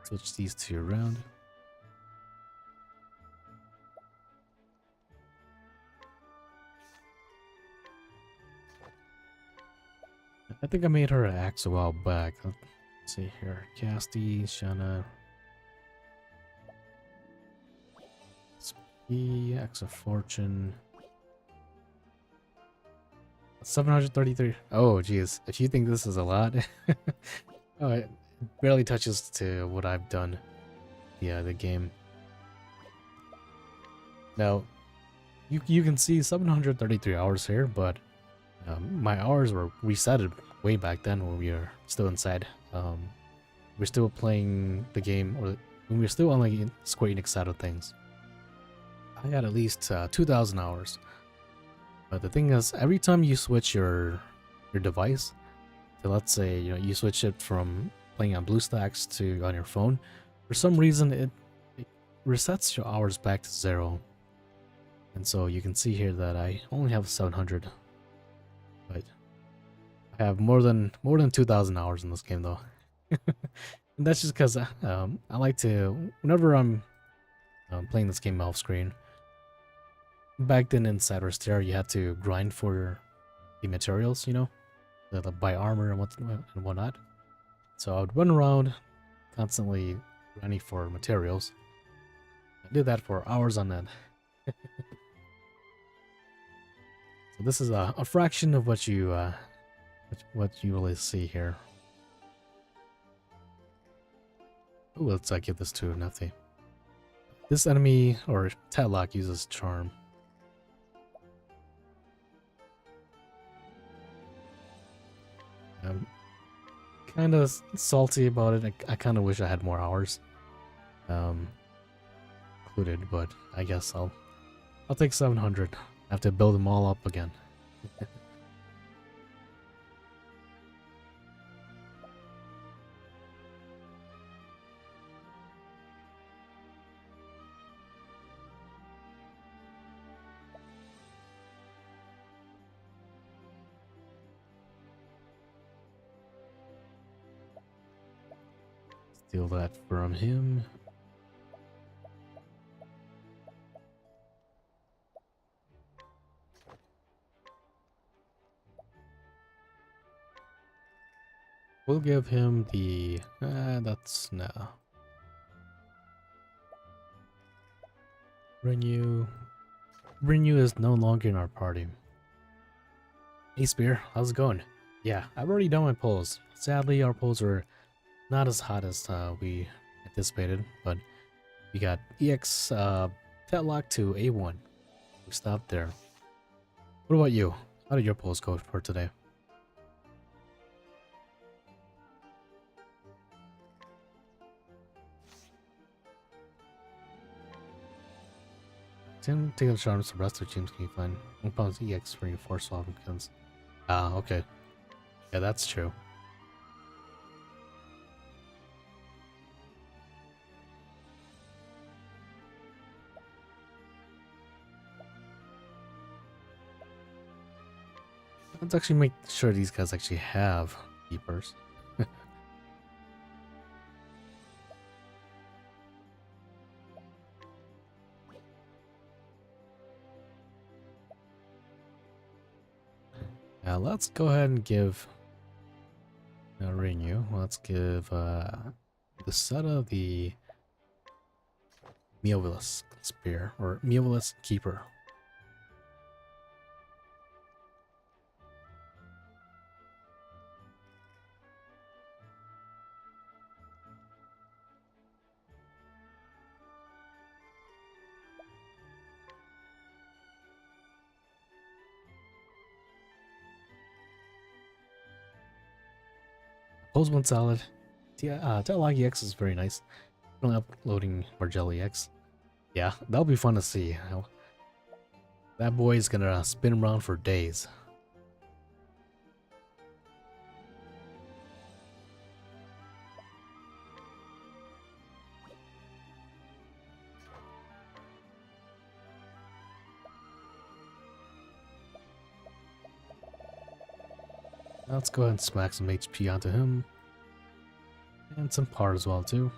Switch these two around. I think I made her an axe a while back. Let's see here. Casty, Shanna. Speed, Axe of Fortune. 733. Oh, geez. If you think this is a lot, oh, it barely touches to what I've done. Yeah, the game. Now, you can see 733 hours here, but my hours were resetted way back then when we were still inside. We're still playing the game, or when we're still on like Square Enix side of things. I had at least 2,000 hours. But the thing is, every time you switch your device, so let's say you switch it from playing on BlueStacks to on your phone, for some reason it resets your hours back to 0. And so you can see here that I only have 700. But I have more than 2,000 hours in this game though. And that's just because I like to, whenever I'm playing this game off screen. Back then in Cyberstare, you had to grind for the materials, the buy armor and whatnot. So I would run around constantly grinding for materials. I did that for hours on end. So this is a fraction of what you really see here. Ooh, let's give this to Nefty. This enemy or Tadlock uses charm. I'm kind of salty about it. I kind of wish I had more hours included, but I guess I'll take 700. I have to build them all up again. Steal that from him. We'll give him the... that's... no. Renew is no longer in our party. Hey Spear, how's it going? Yeah, I've already done my polls. Sadly, our polls are not as hot as we anticipated, but we got EX Tetlock to A1. We stopped there. What about you? How did your polls go for today? 10 taken charms the rest of the teams can you find. Opponent's EX reinforce swapping guns. Ah, okay. Yeah, that's true. Let's actually make sure these guys actually have keepers. Now let's go ahead and give renew. Let's give the set of the Meovilus Spear or Meovilus Keeper. Pose one solid. Dialogue EX is very nice. I'm uploading Margelli EX. Yeah, that'll be fun to see. That boy is gonna spin around for days. Let's go ahead and smack some HP onto him. And some power as well too.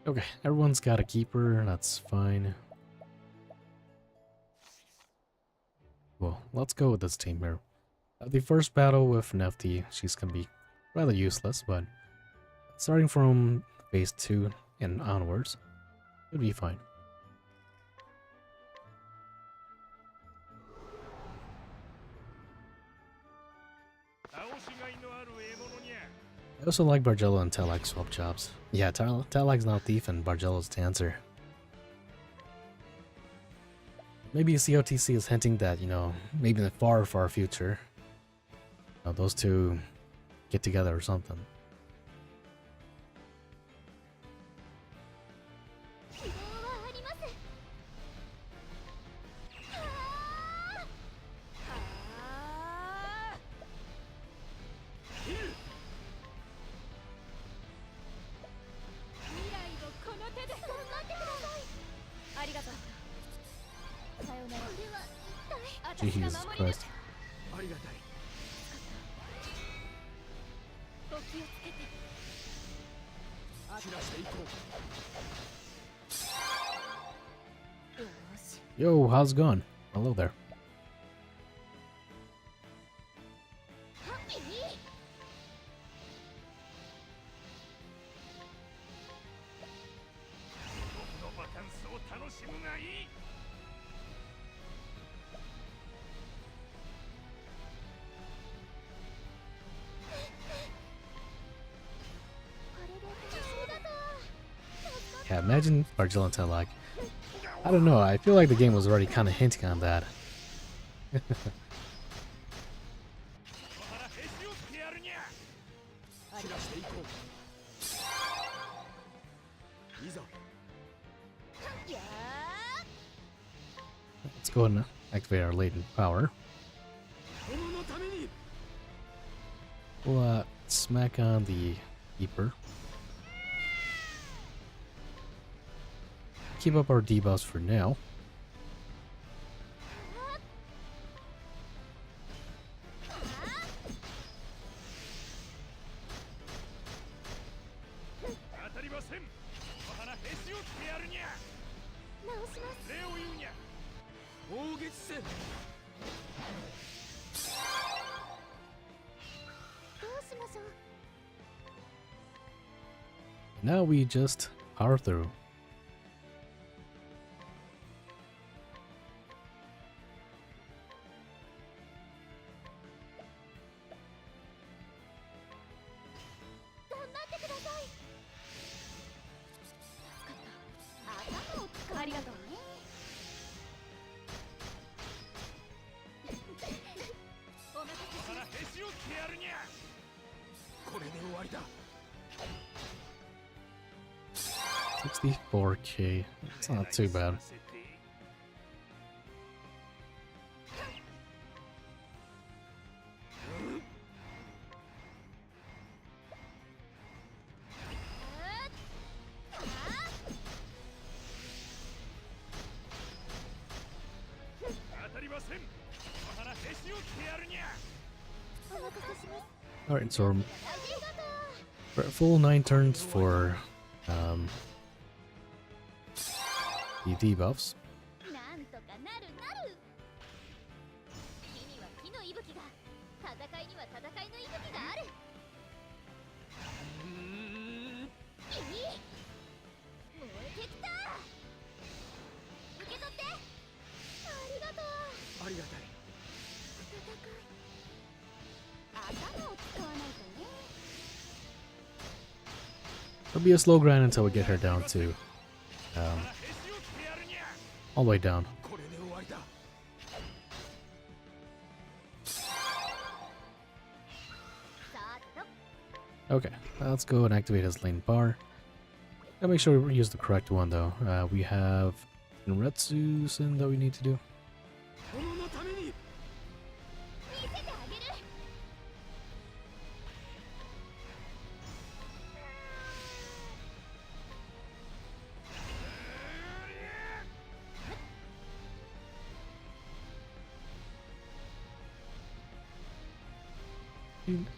Okay, everyone's got a keeper, that's fine. Well, let's go with this team here. The first battle with Nefty, she's gonna be rather useless, but starting from phase 2 and onwards, it'll be fine. I also like Bargello and Telak swap jobs. Yeah, Telak's now thief and Bargello's dancer. Maybe COTC is hinting that, you know, maybe in the far, far future, you know, those two get together or something. Jesus Christ. Yo, how's it going? Hello there. Yeah, imagine Bargello and Telak. I don't know, I feel like the game was already kind of hinting on that. Let's go and activate our latent power. We'll smack on the Keeper. Keep up our debuffs for now. Now we just power through. $64K. It's not too bad. Alright, so we're at full 9 turns for the debuffs. It'll be a slow grind until we get her down to all the way down. Okay, let's go and activate his lane bar. Gotta make sure we use the correct one though. We have Retsu Sin that we need to do.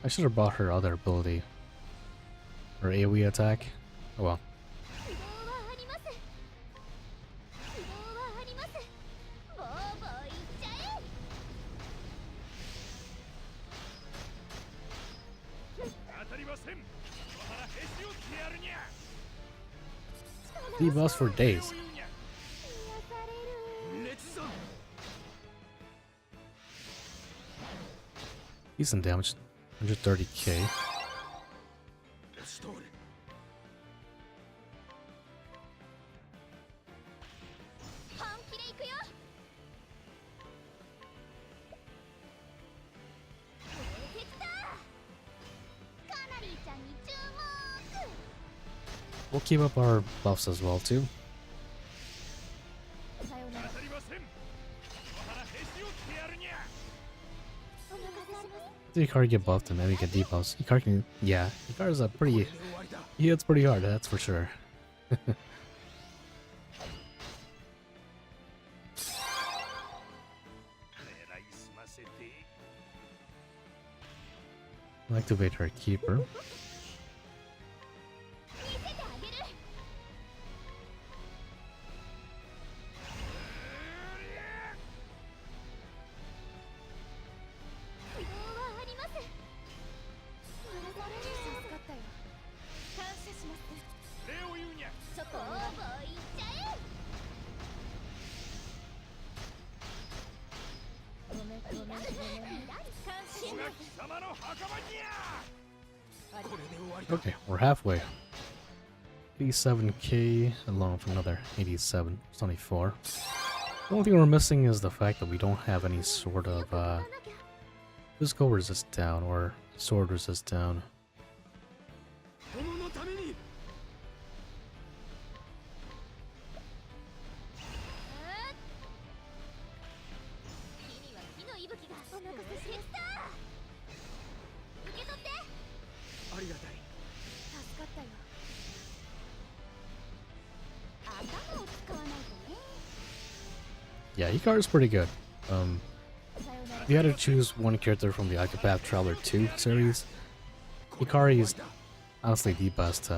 I should have bought her other ability. Her AoE attack. Oh well. Debuffs for days. Decent damage. 130k. We'll keep up our buffs as well too. Did Hikaru get buffed and then we get debuffs? Hikaru can, yeah, Hikaru's a pretty, he hits pretty hard, that's for sure. I'll activate her keeper. Okay, we're halfway. 87k along with another 87, 24. The only thing we're missing is the fact that we don't have any sort of physical resist down or sword resist down. Yeah, Hikaru's pretty good. If you had to choose one character from the Octopath Traveler 2 series, Hikaru is honestly the best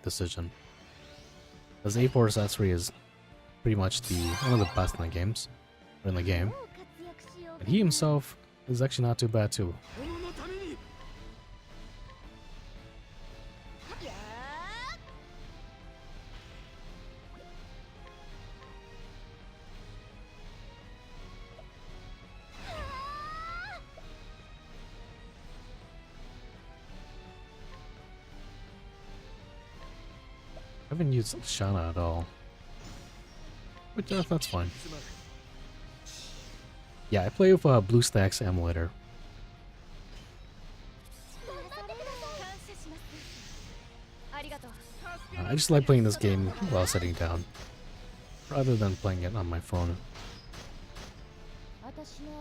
decision. As A4 Sasori is pretty much one of the best in the games, or in the game. And he himself is actually not too bad too. I haven't used Shana at all. But that's fine. Yeah, I play with BlueStacks emulator. I just like playing this game while sitting down, rather than playing it on my phone.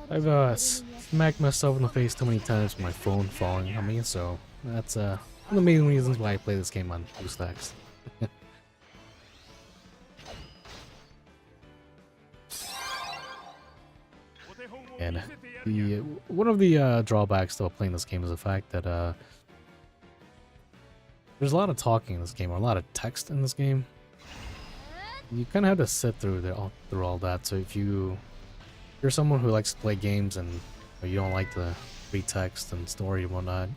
I've smacked myself in the face too many times with my phone falling on me, so that's one of the main reasons why I play this game on BlueStacks. And one of the drawbacks to playing this game is the fact that there's a lot of talking in this game, or a lot of text in this game. You kind of have to sit through all that. So if you're someone who likes to play games and you don't like the read text and story and whatnot,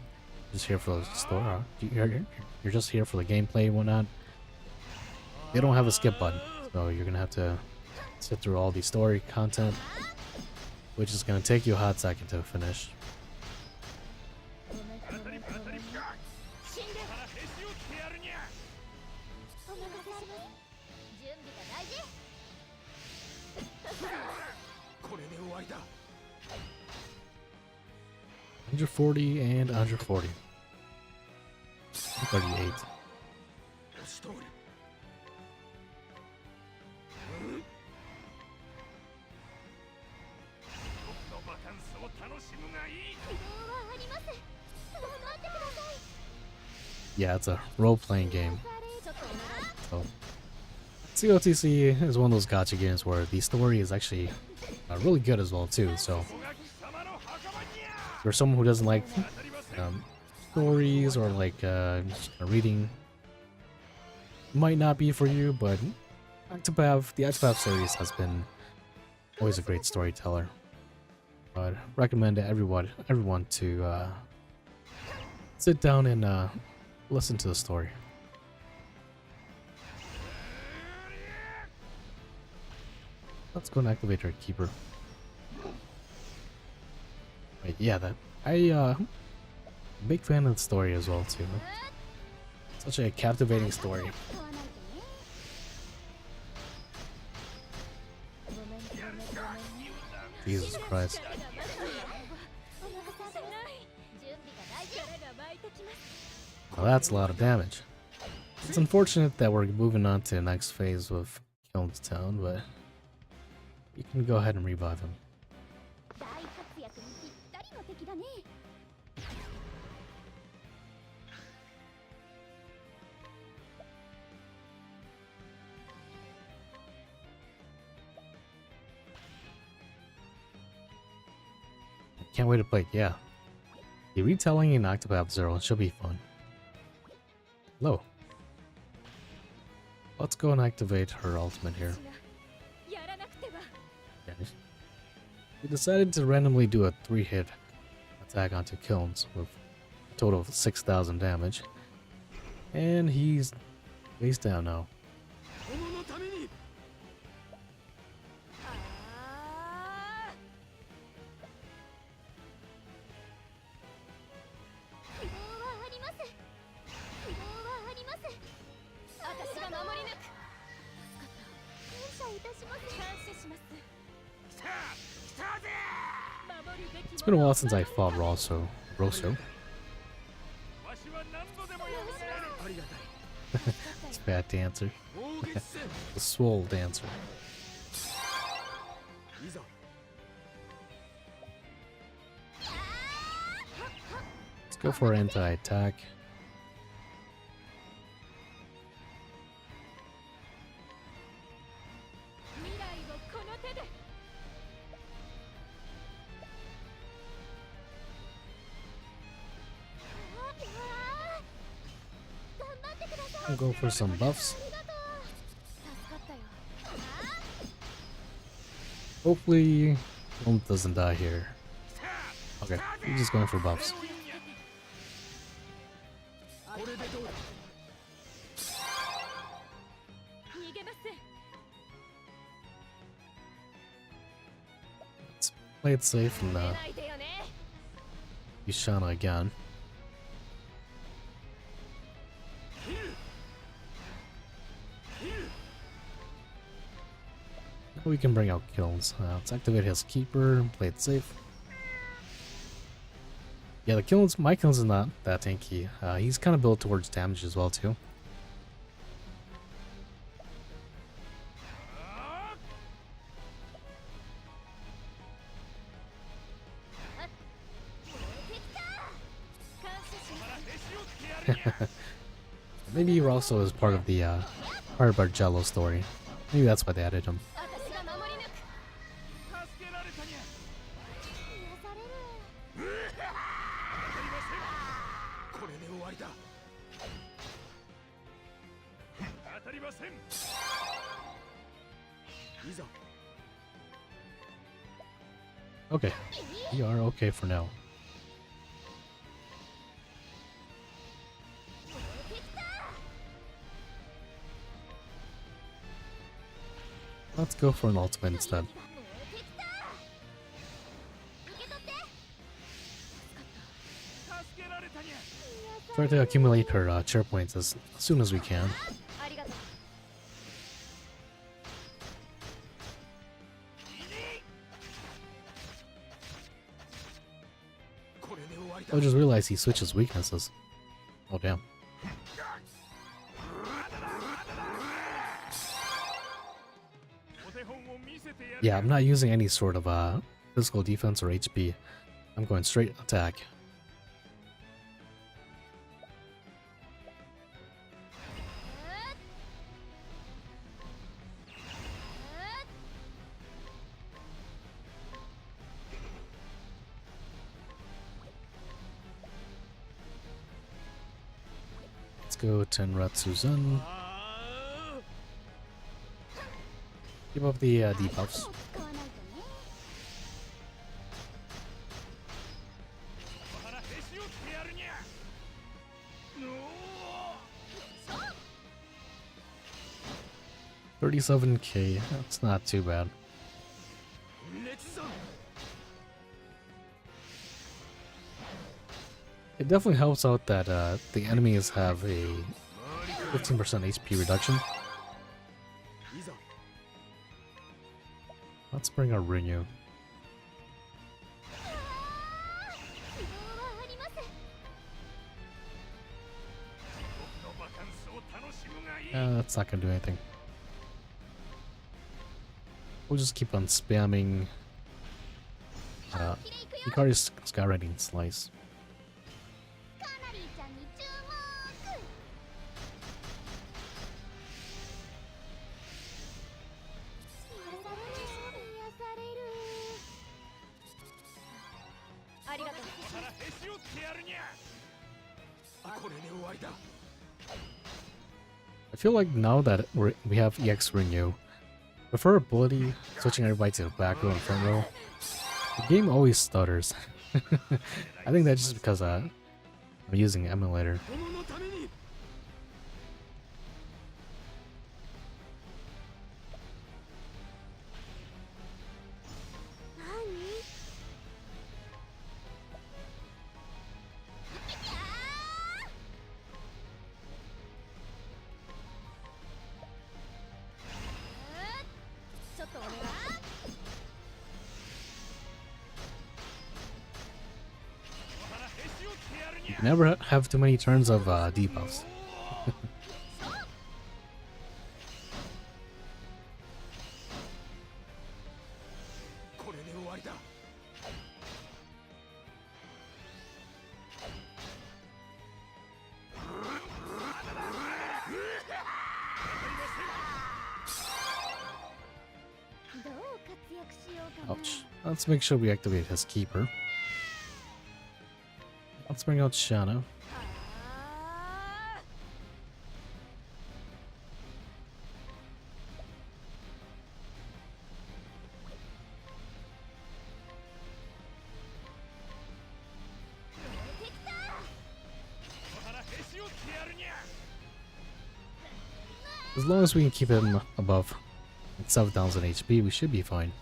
just here for the story. You're just here for the gameplay and whatnot. They don't have a skip button, so you're gonna have to sit through all the story content, which is gonna take you a hot second to finish. $140 and $140. 38. Yeah, it's a role-playing game. So, COTC is one of those gacha games where the story is actually really good as well too. So, if you're someone who doesn't like stories or like reading, might not be for you. But the Octopath series has been always a great storyteller. I'd recommend to everyone to sit down and listen to the story. Let's go and activate our keeper. Wait, yeah, big fan of the story as well too. Such a captivating story. Jesus Christ. Well, that's a lot of damage. It's unfortunate that we're moving on to the next phase with Kiln's Town, but you can go ahead and revive him. Can't wait to play it, yeah. The retelling in Octopath Zero should be fun. Hello. Let's go and activate her ultimate here. We decided to randomly do a 3-hit attack onto Kilns with a total of 6,000 damage. And he's face down now. It's been a while since I fought Rosso. It's Fat Dancer. The Swole Dancer. Let's go for anti-attack. I'll go for some buffs. Hopefully, Kiln doesn't die here. Okay, I'm just going for buffs. Let's play it safe and use Shana again. We can bring out Kilns. Let's activate his keeper, play it safe. Yeah, my kills is not that tanky. He's kind of built towards damage as well too. Maybe Rosso is part of the part of our Jello story. Maybe that's why they added him. Okay, we are okay for now. Let's go for an ultimate instead. Try to accumulate her chair points as soon as we can. I just realized he switches weaknesses. Oh damn. Yeah, I'm not using any sort of physical defense or HP. I'm going straight attack. Let's go Tenratsu-zun. Keep up the debuffs. $37K, that's not too bad. It definitely helps out that the enemies have a 15% HP reduction. Let's bring our Rinyu. That's not gonna do anything. We'll just keep on spamming Hikari's skywriting slice. I feel like now that we have EX Rinyu, with her ability switching everybody to the back row and front row, the game always stutters. I think that's just because I'm using emulator. You can never have too many turns of debuffs. Ouch. Let's make sure we activate his keeper. Let's bring out Shana. As long as we can keep him above 7,000 HP, we should be fine.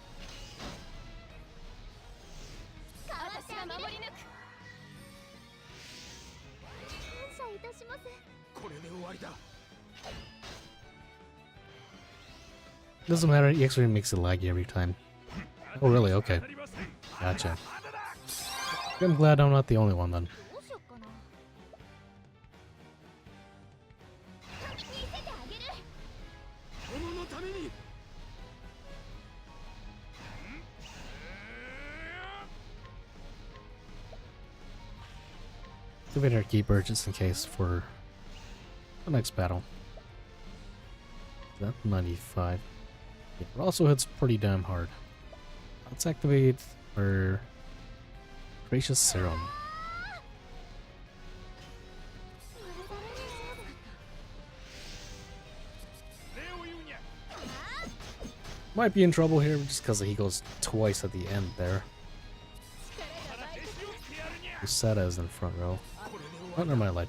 Doesn't matter, EX Ring makes it laggy every time. Oh really? Okay. Gotcha. I'm glad I'm not the only one then. Activate our keeper just in case for the next battle. That 95. It also hits pretty damn hard. Let's activate our Gracious Serum. Might be in trouble here just because he goes twice at the end there. Usada's in front row. Oh, never mind, light.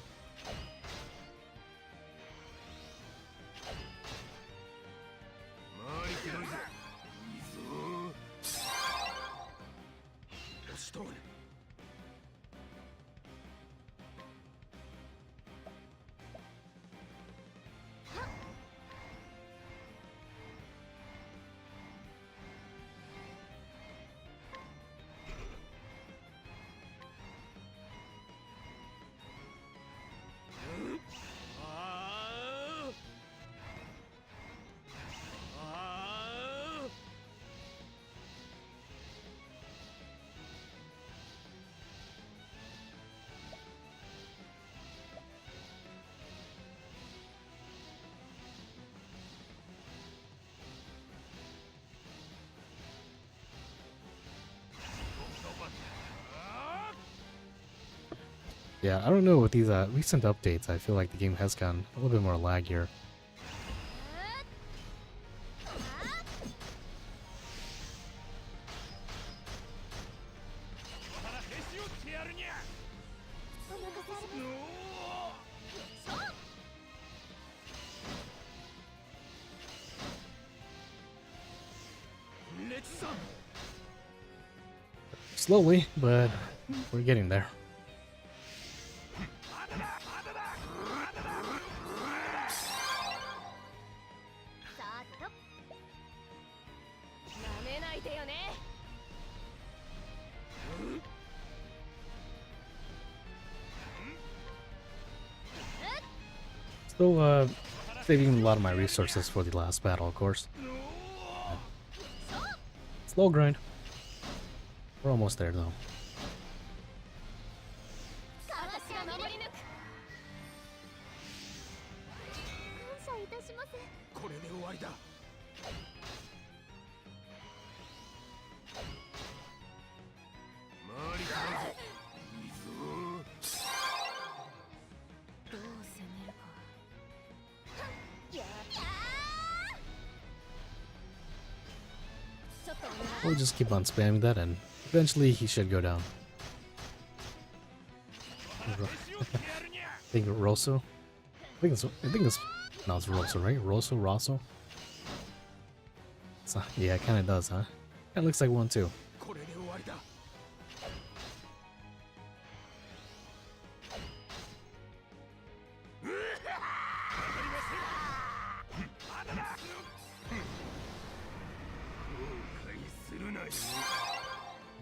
Yeah, I don't know with these recent updates, I feel like the game has gotten a little bit more laggier. Slowly, but we're getting there. Still, saving a lot of my resources for the last battle, of course. Slow grind. We're almost there, though. We'll just keep on spamming that, and eventually he should go down. I think Rosso. I think it's no, it's Rosso, right? Rosso. So, yeah, it kind of does, huh? Kind of looks like one too.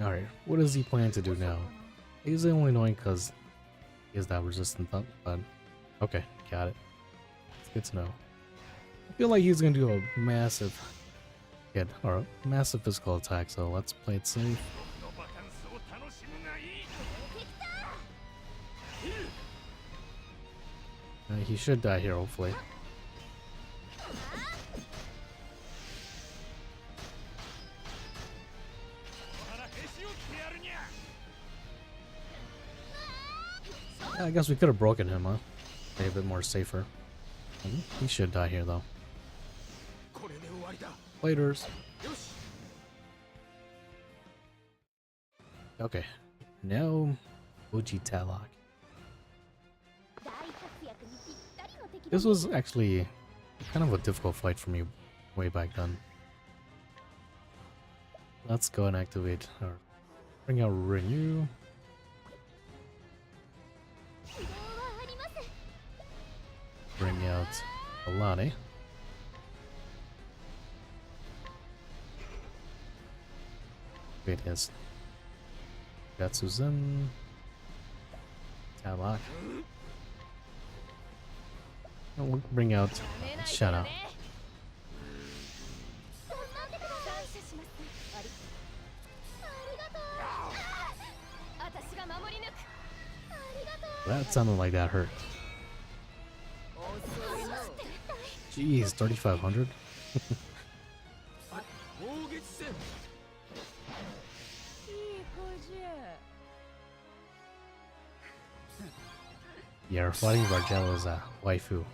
Alright, what does he plan to do now? He's only annoying because he has that resistant up, but okay, got it. It's good to know. I feel like he's gonna do a massive hit, or a massive physical attack, so let's play it safe. He should die here, hopefully. I guess we could have broken him, huh? Made a bit more safer. He should die here, though. Laters. Okay. Now, Uji Talok. This was actually kind of a difficult fight for me way back then. Let's go and activate or bring out Renew. Bring out Alani. Wait, yes. Gatsuzen. Talak. And we'll bring out Shana. That sounded like that hurt. Jeez, 3,500? Yeah, we're fighting Vargella's waifu.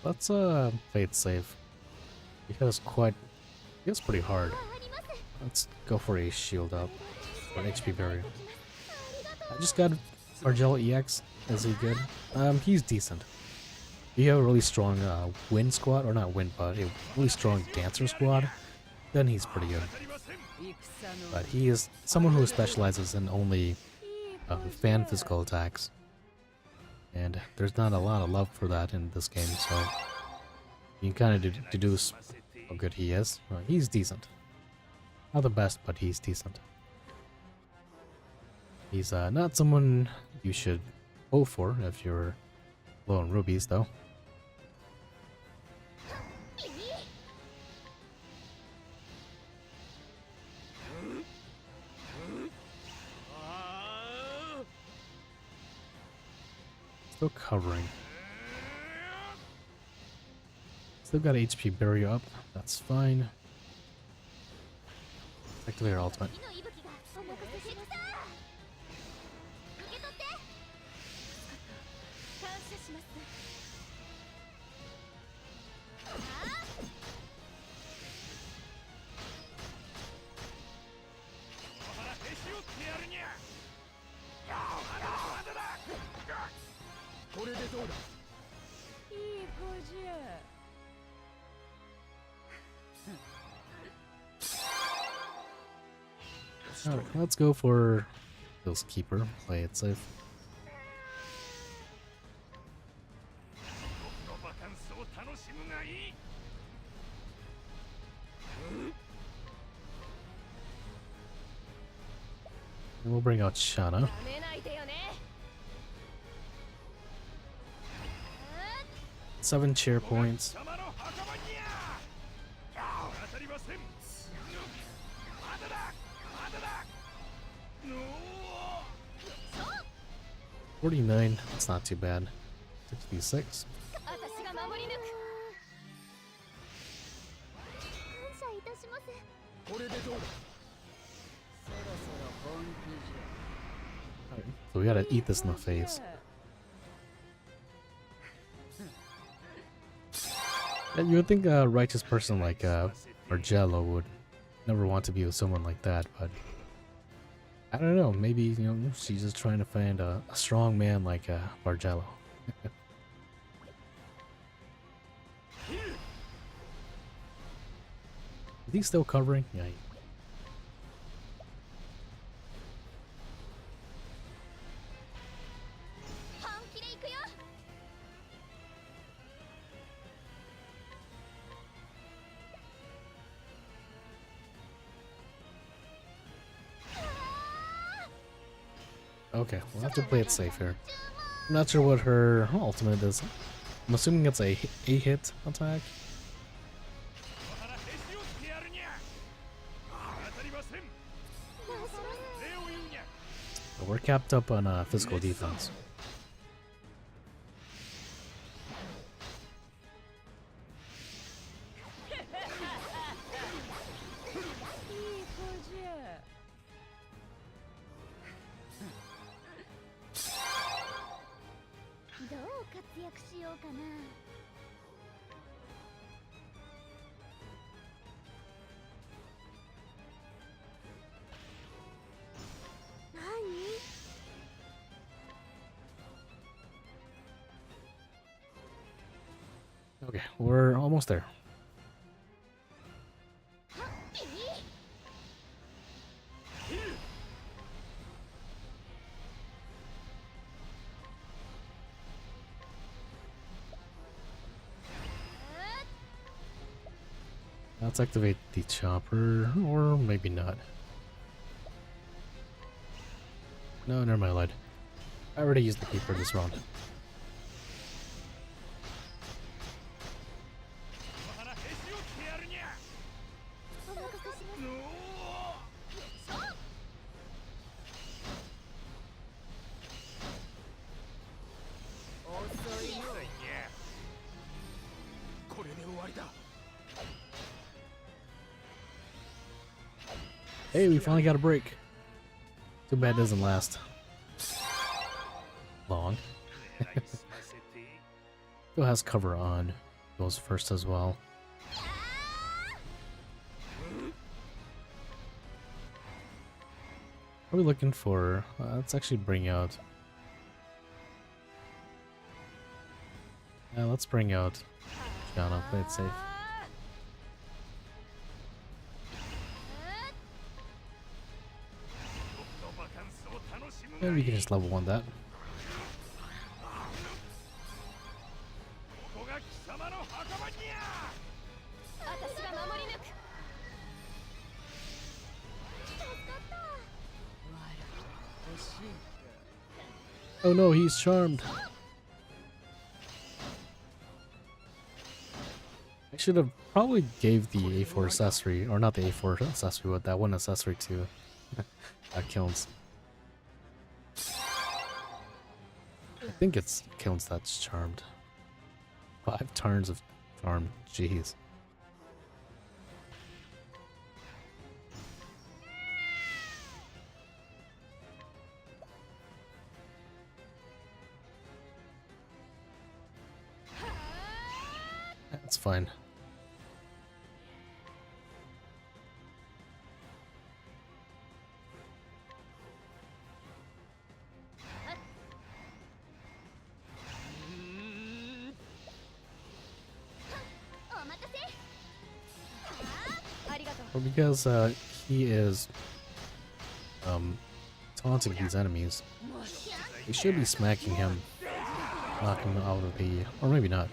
Let's play it safe. Because it's pretty hard. Let's go for a shield up or an HP barrier. I just got Vargella EX. Is he good? He's decent. If you have a really strong wind squad, or not wind, but a really strong dancer squad, then he's pretty good. But he is someone who specializes in only fan physical attacks. And there's not a lot of love for that in this game, so you can kind of deduce how good he is. He's decent. Not the best, but he's decent. He's not someone you should go for if you're low on rubies, though. Still covering. Still got HP barrier up. That's fine. Activate our ultimate. Alright, let's go for Bill's Keeper. Play it safe. And we'll bring out Shana. Seven cheer points. $49, that's not too bad. 66. Right, so we gotta eat this in the face. Yeah, you would think a righteous person like Vargella would never want to be with someone like that, but I don't know, maybe, you know, she's just trying to find a strong man like Vargella. Is he still covering? Yeah. Okay, we'll have to play it safe here. I'm not sure what her ultimate is. I'm assuming it's a hit attack. But we're capped up on physical defense. Okay, we're almost there. Let's activate the chopper, or maybe not. No, never mind, I lied. I already used the keeper this round. Hey, we finally got a break. Too bad it doesn't last long. Still has cover on. Goes first as well. What are we looking for? Let's actually bring out... let's bring out Gianna, play it safe. Maybe we can just level 1 that. Oh no, he's charmed. I should have probably gave the A4 accessory, or not the A4 accessory, but that one accessory to Kilns. I think it's Kilns that's charmed. 5 turns of charm, jeez. That's fine. Well, because he is taunting these enemies, we should be smacking him, knocking him out of the... or maybe not.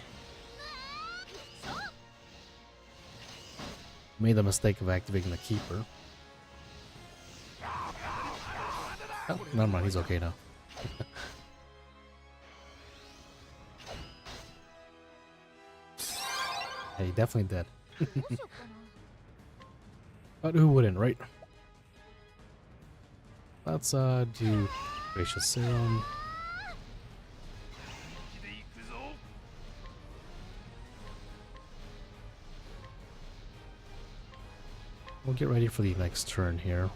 Made the mistake of activating the keeper. Oh, never mind, he's okay now. Yeah, he definitely did. But who wouldn't, right? Let's do Gracious Serum. We'll get ready for the next turn here.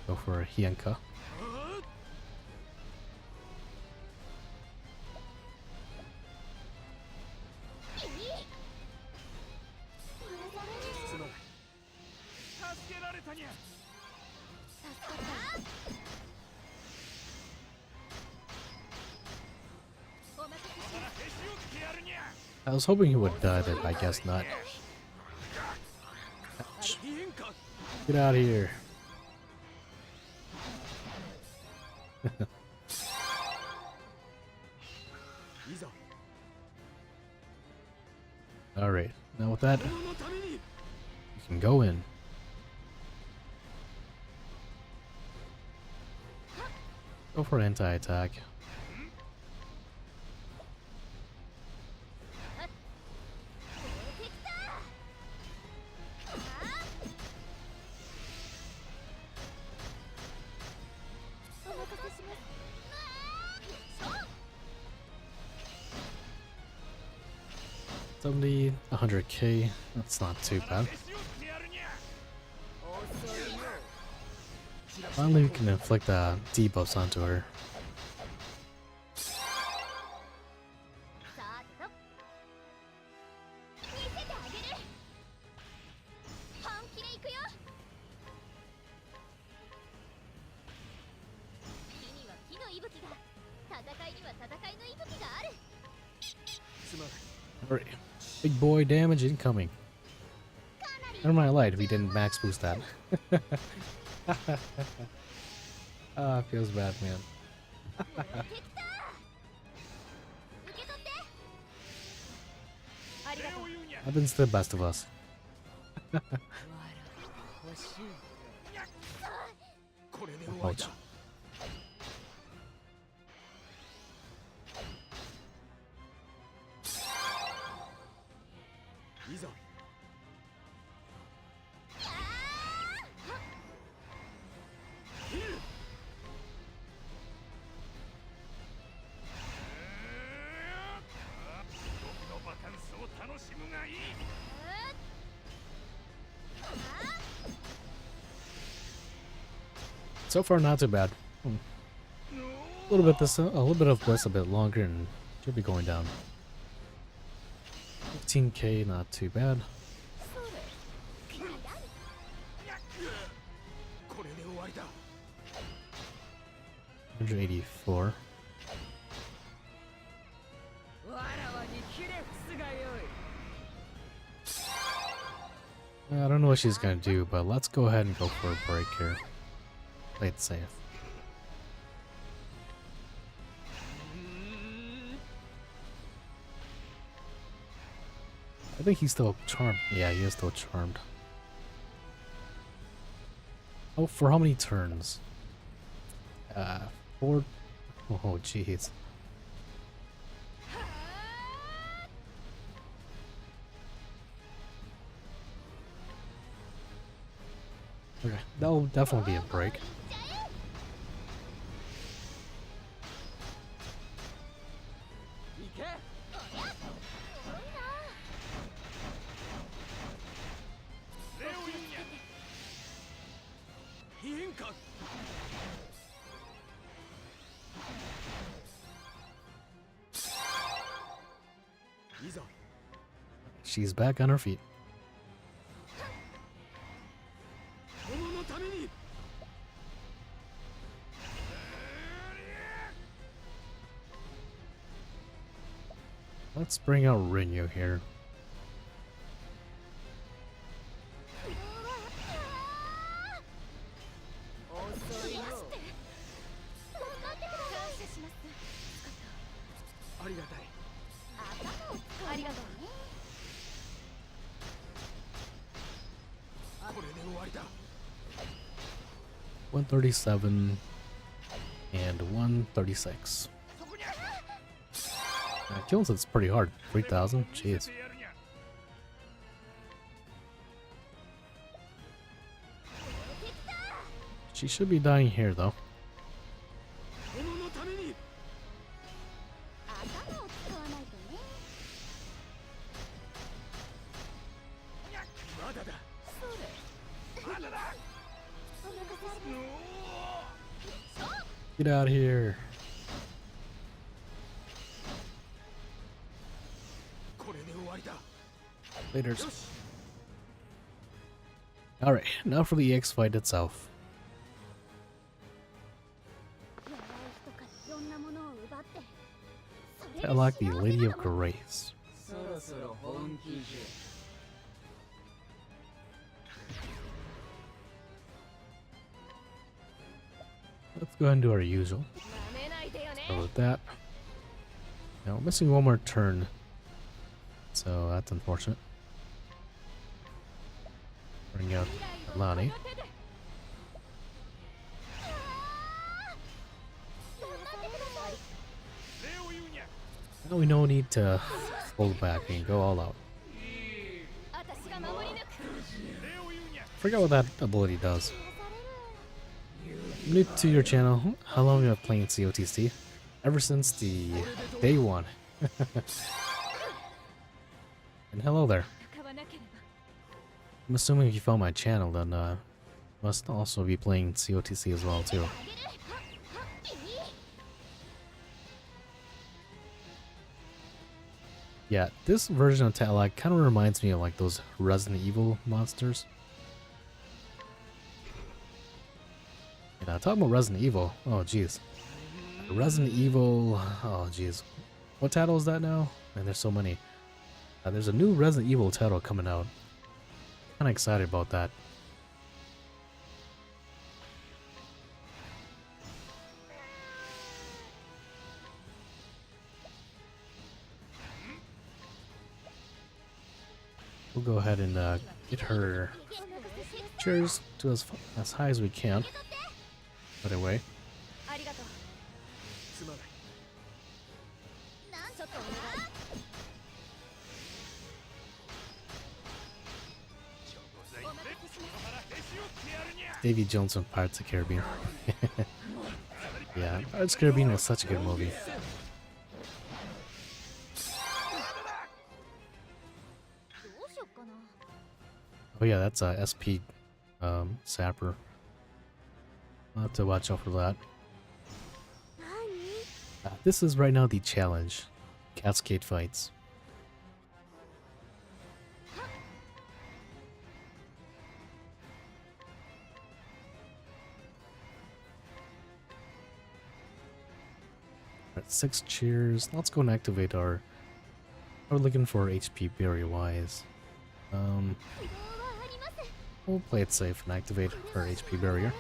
Go for Hienka. I was hoping he would die, but I guess not. Ouch. Get out of here. Alright, now with that, you can go in. Go for an anti-attack. $70, 100k, that's not too bad. Finally we can inflict debuffs onto her. Alright, big boy damage incoming. Never mind, I lied, we didn't max boost that. Ah, feels bad, man. Happens to the best of us. Ouch. So far, not too bad. A little bit of this, a bit longer, and should be going down. 15k, not too bad. 184. I don't know what she's gonna do, but let's go ahead and go for a break here. Play it safe. I think he's still charmed. Yeah, he is still charmed. Oh, for how many turns? 4. Oh, jeez. Okay, that'll definitely be a break. She's back on her feet. Let's bring out Rinyu here. $137 and $136. Kills it's pretty hard. 3,000? Jeez. She should be dying here though. Get out of here. Later. Alright, now for the EX fight itself. I like the Lady of Grace. Let's go ahead and do our usual. Start with that. Now we're missing one more turn, so that's unfortunate. Bring out Lani. Now we no need to hold back and go all out. Forget what that ability does. New to your channel, how long have you been playing COTC? Ever since the day one. And hello there. I'm assuming if you found my channel, then must also be playing COTC as well too. Yeah, this version of Tatlag kind of reminds me of like those Resident Evil monsters. Yeah, talking about Resident Evil. Oh, jeez. Resident Evil. Oh, jeez. What title is that now? Man, there's so many. There's a new Resident Evil title coming out. Kind of excited about that. We'll go ahead and get her cheers to as high as we can. Right away. Davy Jones and Pirates of the Caribbean. Yeah, Pirates of the Caribbean was such a good movie. Oh yeah, that's a SP Sapper. I'll have to watch out for that. This is right now the challenge. Cascade fights. Alright, 6 cheers. Let's go and activate our... We're looking for HP barrier wise. We'll play it safe and activate our HP barrier.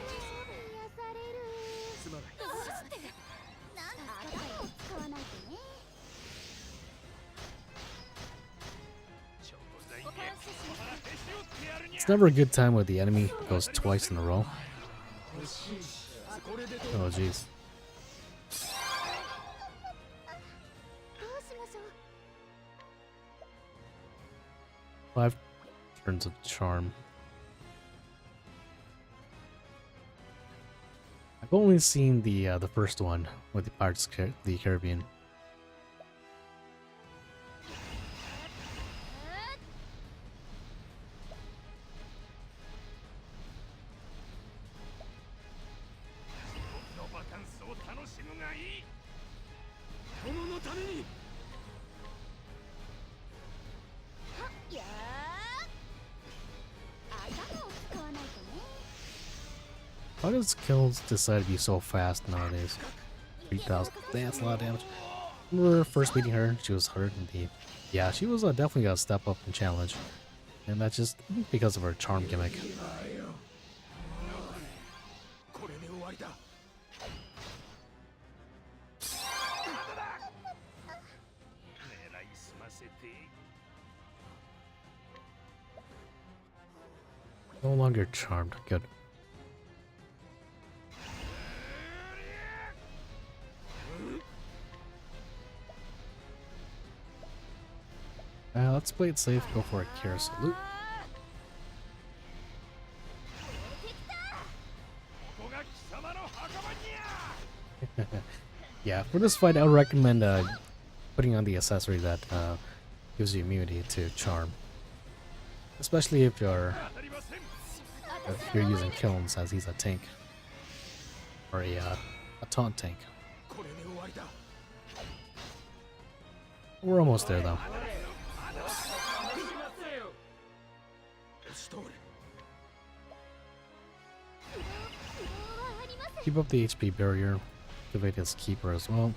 It's never a good time when the enemy goes twice in a row. Oh jeez. 5 turns of charm. I've only seen the first one with the Pirates of the Caribbean. Why does kills decide to be so fast nowadays? 3,000. That's a lot of damage. When we were first meeting her, she was hurt indeed. Yeah, she was definitely a step up in challenge. And that's just because of her charm gimmick. No longer charmed. Good. Let's play it safe, go for a Kira salute. Yeah, for this fight I would recommend putting on the accessory that gives you immunity to charm. Especially if you're using Kilns as he's a tank. Or a taunt tank. We're almost there though. Keep up the HP barrier. Activate his keeper as well.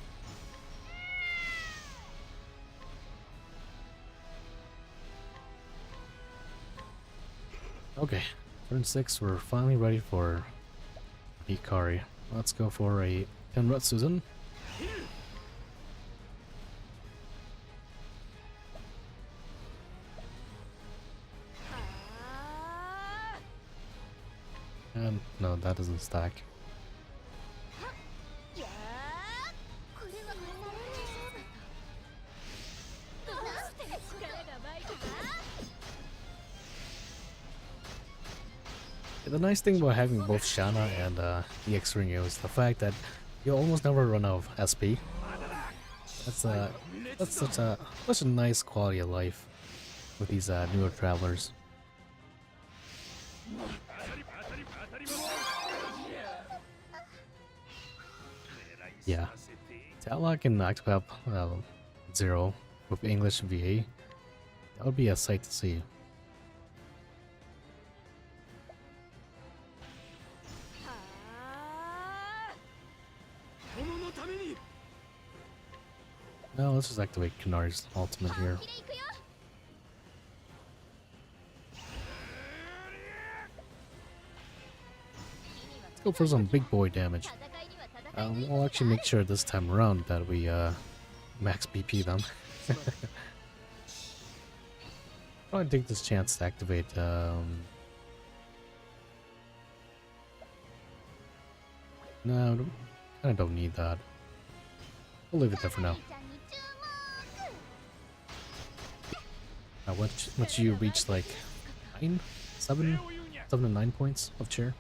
Okay, turn 6, we're finally ready for Hikari. Let's go for a Tenretsuzan. And no, that doesn't stack. The nice thing about having both Shanna and EX Ringo is the fact that you almost never run out of SP. That's such a nice quality of life with these newer travelers. Yeah, Tatlock and Octopop 0 with English VA, that would be a sight to see. Now let's just activate Kanari's ultimate here. Let's go for some big boy damage. We'll actually make sure this time around that we max BP them. Probably take this chance to activate. No, kind of don't need that. We'll leave it there for now. Once you reach like 7 to 9 points of chair.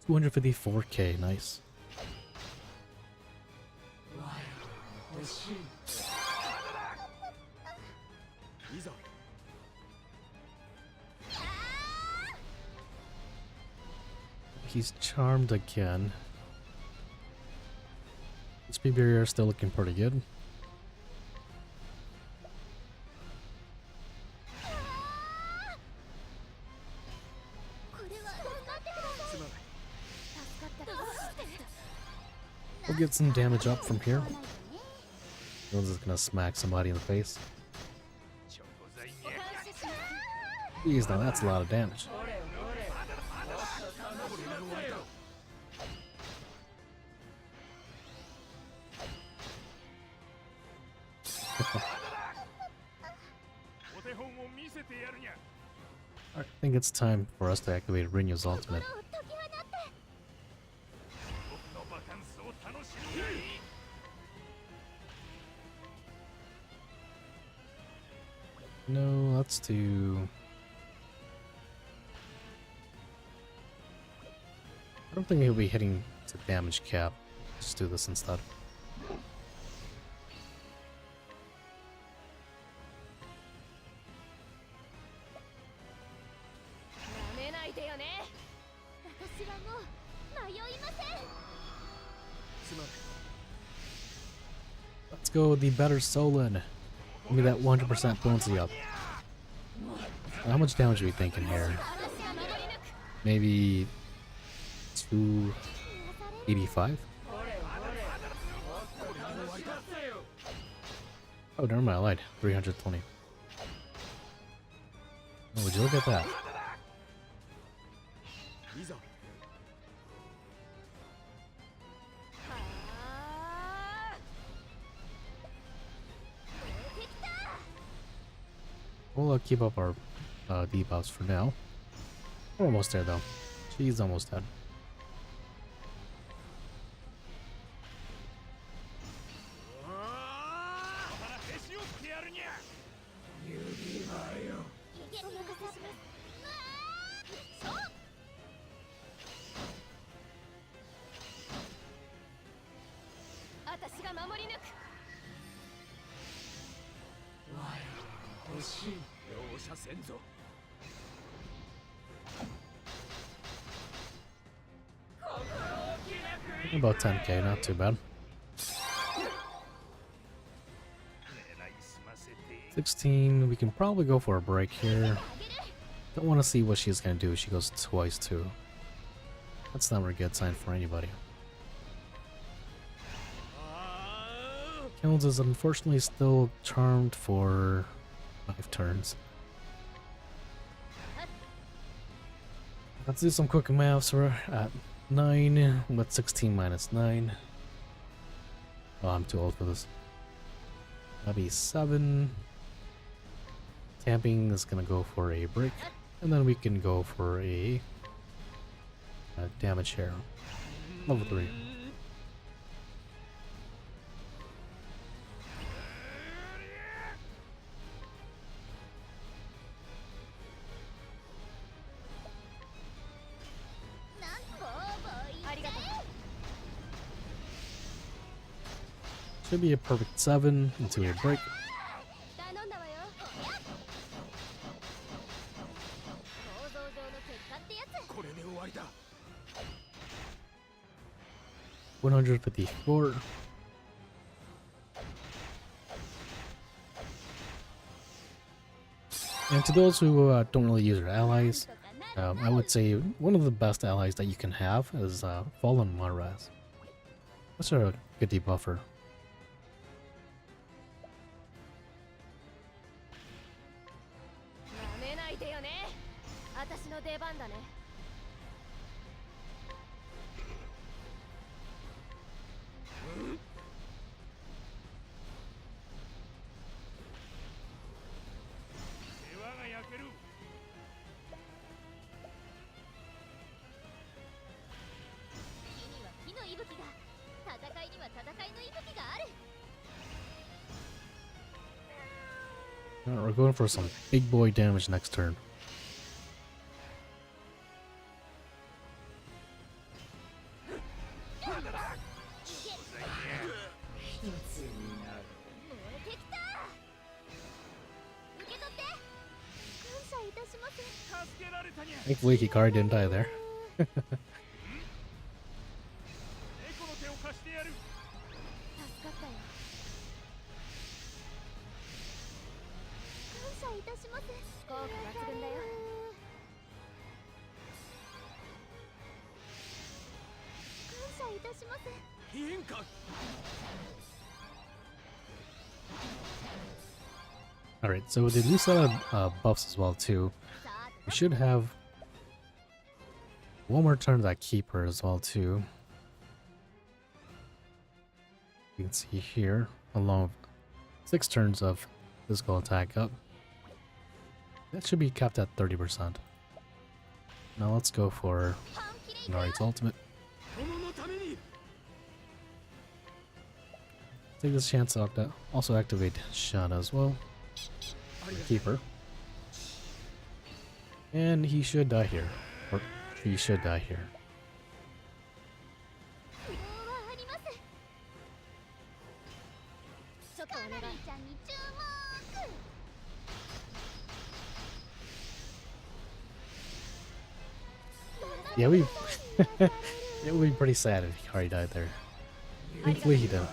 254k, nice. He's charmed again. Speed barrier still looking pretty good. We'll get some damage up from here. We're just gonna smack somebody in the face. Jeez, now that's a lot of damage. I think it's time for us to activate Rinyu's ultimate. No, let's do... I don't think he'll be hitting the damage cap. Let's do this instead. Let's go with the better Solon. Give me that 100% bouncy up. How much damage are we thinking here? Maybe 285? Oh, never mind, I lied. 320. Oh, would you look at that? We'll keep up our debuffs for now. We're almost there though. She's almost dead. About 10k, not too bad. 16, we can probably go for a break here. Don't want to see what she's gonna do. She goes twice too. That's never a good sign for anybody. Kills is unfortunately still charmed for 5 turns. Let's do some quick maths. We're at 9 with 16 minus 9. Oh, I'm too old for this. That'll be 7. Tamping is gonna go for a break, and then we can go for a damage share. Level 3. Should be a perfect 7 into a break. $154. And to those who don't really use their allies, I would say one of the best allies that you can have is Fallen Maraz. That's a good debuffer. Alright, we're going for some big boy damage next turn. Thankfully, Hikari didn't die there. Alright, so with the new set of buffs as well too, we should have one more turn of that keeper as well too. You can see here, along with 6 turns of physical attack up. That should be capped at 30%. Now let's go for Inari's ultimate. Take this chance to also activate Shana as well. Keeper. And he should die here. Or she should die here. Yeah, it would be pretty sad if Hikari died there. Thankfully he didn't.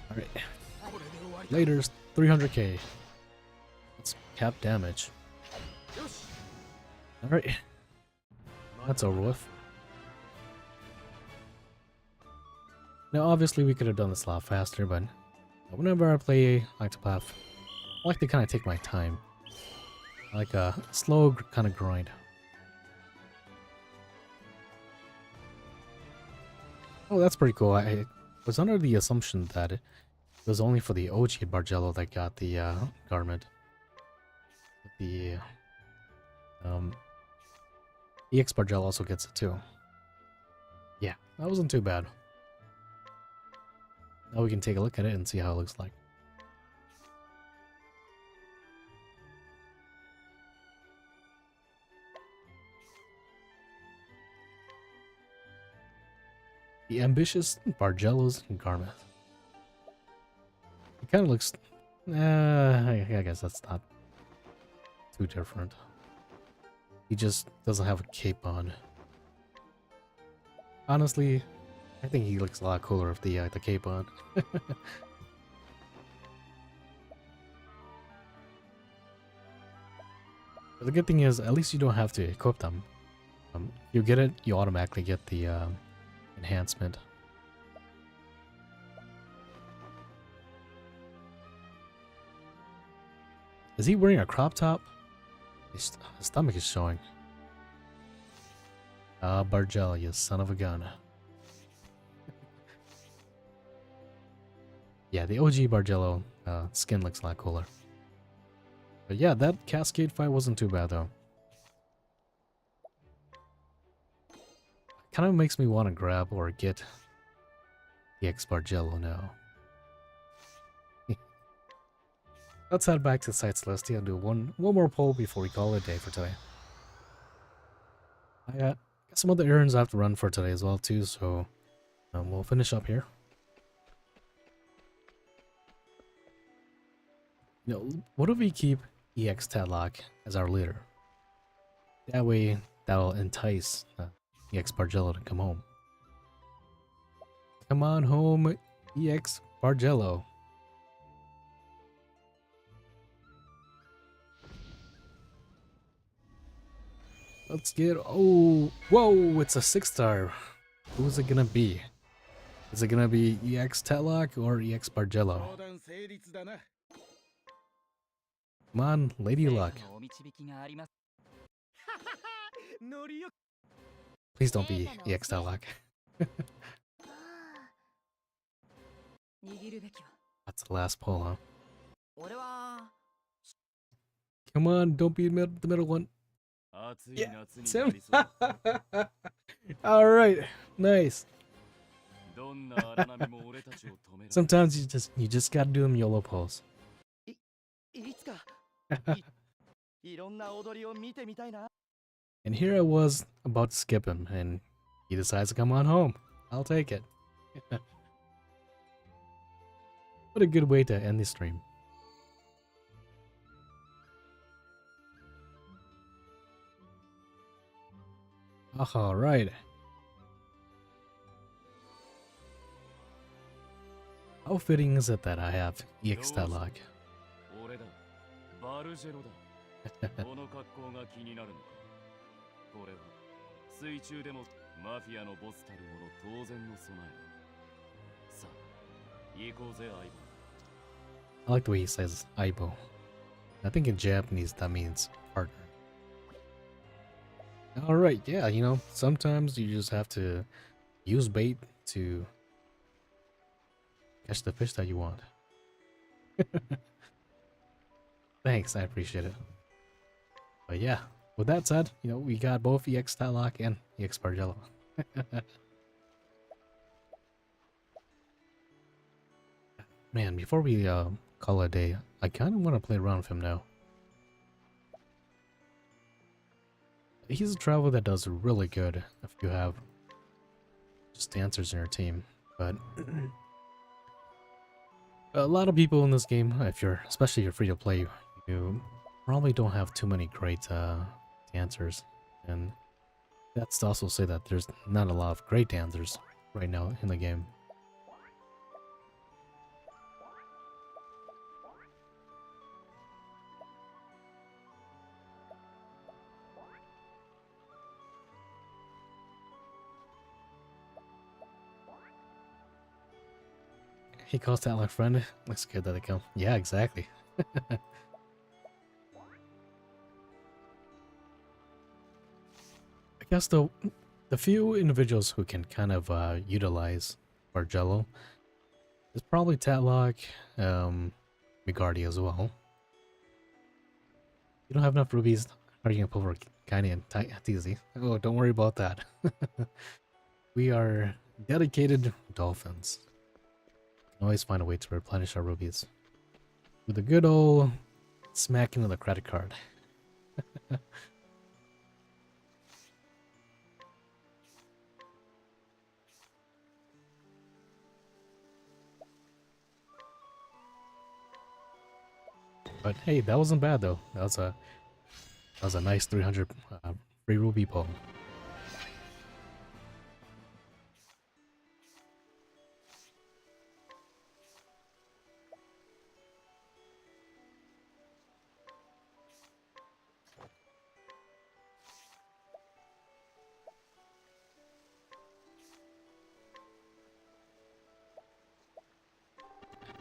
Alright. Later's 300k. Let's cap damage. Alright. That's over with. Now obviously we could have done this a lot faster, but whenever I play Octopath, I like to kind of take my time. I like a slow kind of grind. Oh, that's pretty cool. I was under the assumption that it was only for the OG Bargello that got the garment. The EX Bargello also gets it too. Yeah, that wasn't too bad. Now we can take a look at it and see how it looks like. The ambitious Bargello's garment. It kind of looks... I guess that's not too different. He just doesn't have a cape on. Honestly, I think he looks a lot cooler with the cape on. But the good thing is, at least you don't have to equip them. You get it, you automatically get the enhancement. Is he wearing a crop top? His stomach is showing. Ah, Bargello, you son of a gun. Yeah, the OG Bargello skin looks a lot cooler. But yeah, that Cascade fight wasn't too bad though. Kind of makes me want to grab or get the EX Bargello now. Let's head back to Site Celestia and do one more poll before we call it a day for today. I got some other errands I have to run for today as well too, so we'll finish up here. You know, what if we keep EX Tadlock as our leader? That way, that'll entice EX Bargello to come home. Come on home, EX Bargello. Let's get... Oh, whoa, it's a 6-star. Who's it gonna be? Is it gonna be EX Tadlock or EX Bargello? Come on, Lady Luck. Please don't be EX Dialogue. That's the last pull, huh? Come on, don't be the middle one. Yeah, it's him. Alright, nice. Sometimes you just gotta do them YOLO pulls. And here I was about to skip him, and he decides to come on home. I'll take it. What a good way to end the stream. Alright. How fitting is it that I have EX Dialogue? I like the way he says Aibo. I think in Japanese that means partner. Alright, yeah, you know, sometimes you just have to use bait to catch the fish that you want. Thanks, I appreciate it. But yeah, with that said, you know, we got both EX Dialogue and EX Bargello. Man, before we call it a day, I kind of want to play around with him now. He's a traveler that does really good if you have just dancers in your team, but a lot of people in this game, especially if you're free to play, you probably don't have too many great dancers, and that's to also say that there's not a lot of great dancers right now in the game. He calls that like friend. Looks good that they come. Yeah, exactly. I guess the few individuals who can kind of utilize Bargello is probably Tatlock, Migardi as well. You don't have enough rubies. How are you gonna pull for Kaini and Tizi? Oh, don't worry about that. We are dedicated dolphins. Can always find a way to replenish our rubies with a good old smacking of the credit card. But hey, that wasn't bad though. That was a nice 300 free rupee pull.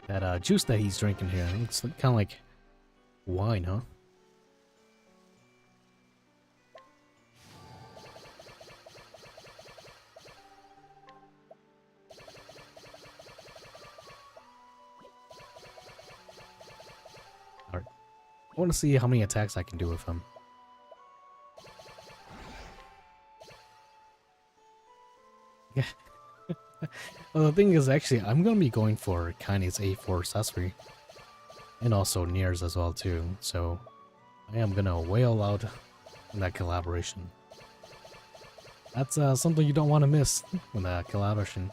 That juice that he's drinking here looks kind of like wine, huh? Alright. I want to see how many attacks I can do with him. Yeah. Well, the thing is, actually, I'm going to be going for Kaine's A4 accessory. And also Nier's as well, too. So, I am going to wail out in that collaboration. That's something you don't want to miss when that collaboration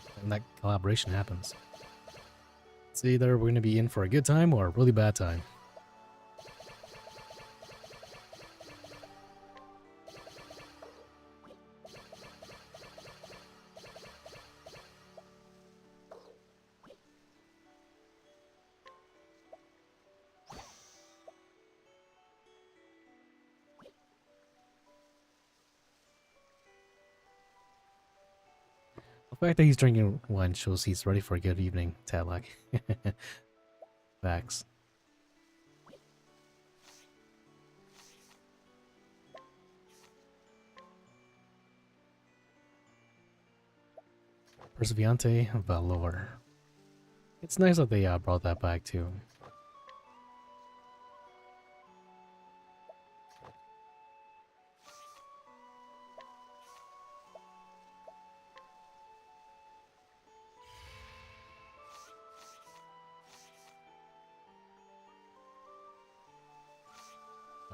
happens. It's either we're going to be in for a good time or a really bad time. The fact that he's drinking wine shows he's ready for a good evening, Tadlock. Facts. Perseviante Valor. It's nice that they brought that back too.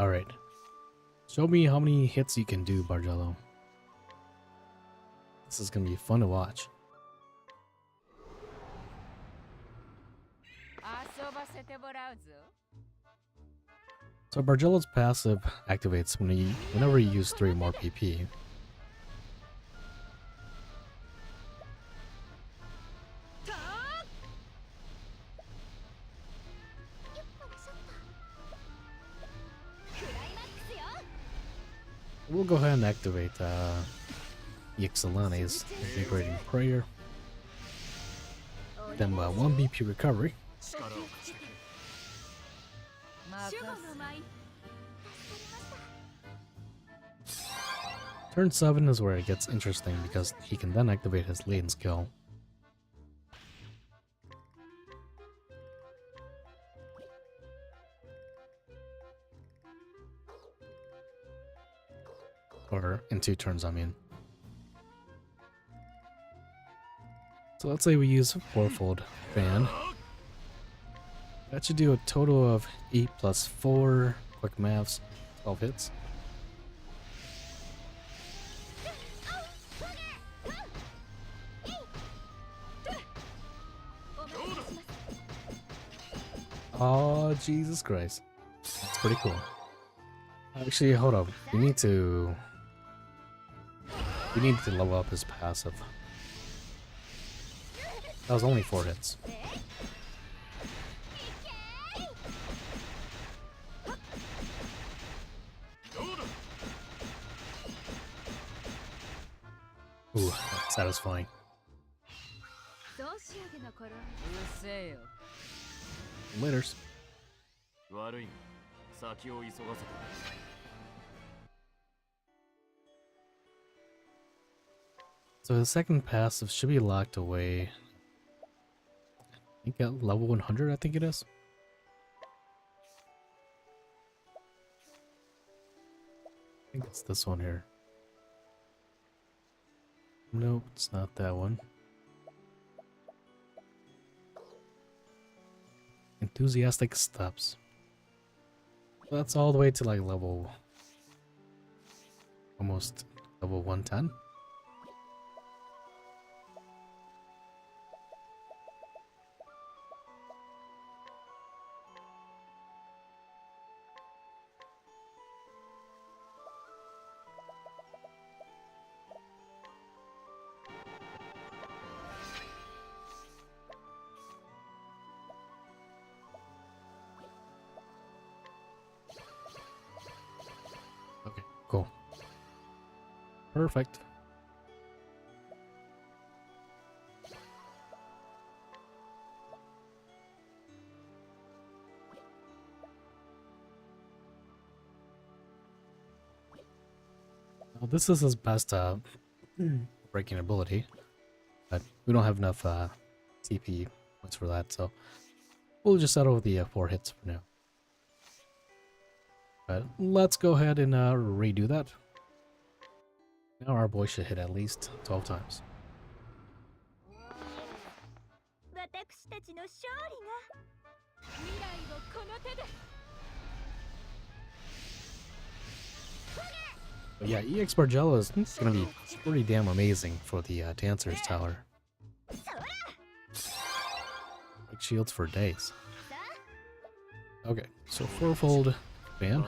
Alright. Show me how many hits you can do, Bargello. This is gonna be fun to watch. So Bargello's passive activates whenever you use 3 more PP. We'll go ahead and activate Yixalane's Invigorating Prayer. Then 1 BP recovery. Turn 7 is where it gets interesting because he can then activate his latent skill. Or in 2 turns, I mean. So let's say we use 4-fold fan. That should do a total of 8 plus 4, quick maths, 12 hits. Oh, Jesus Christ. That's pretty cool. Actually, hold up. We need to level up his passive. That was only 4 hits. Ooh, that's satisfying. Laters. So the second passive should be locked away. I think at level 100, I think it is. I think it's this one here. Nope, it's not that one. Enthusiastic Steps. That's all the way to like level... almost level 110. Okay, cool. Perfect. Well, this is his best breaking ability, but we don't have enough TP points for that, so we'll just settle with the 4 hits for now. But let's go ahead and redo that. Now our boy should hit at least 12 times. But yeah, EX Bargello is gonna be pretty damn amazing for the Dancer's Tower. Like shields for days. Okay, so 4-fold ban.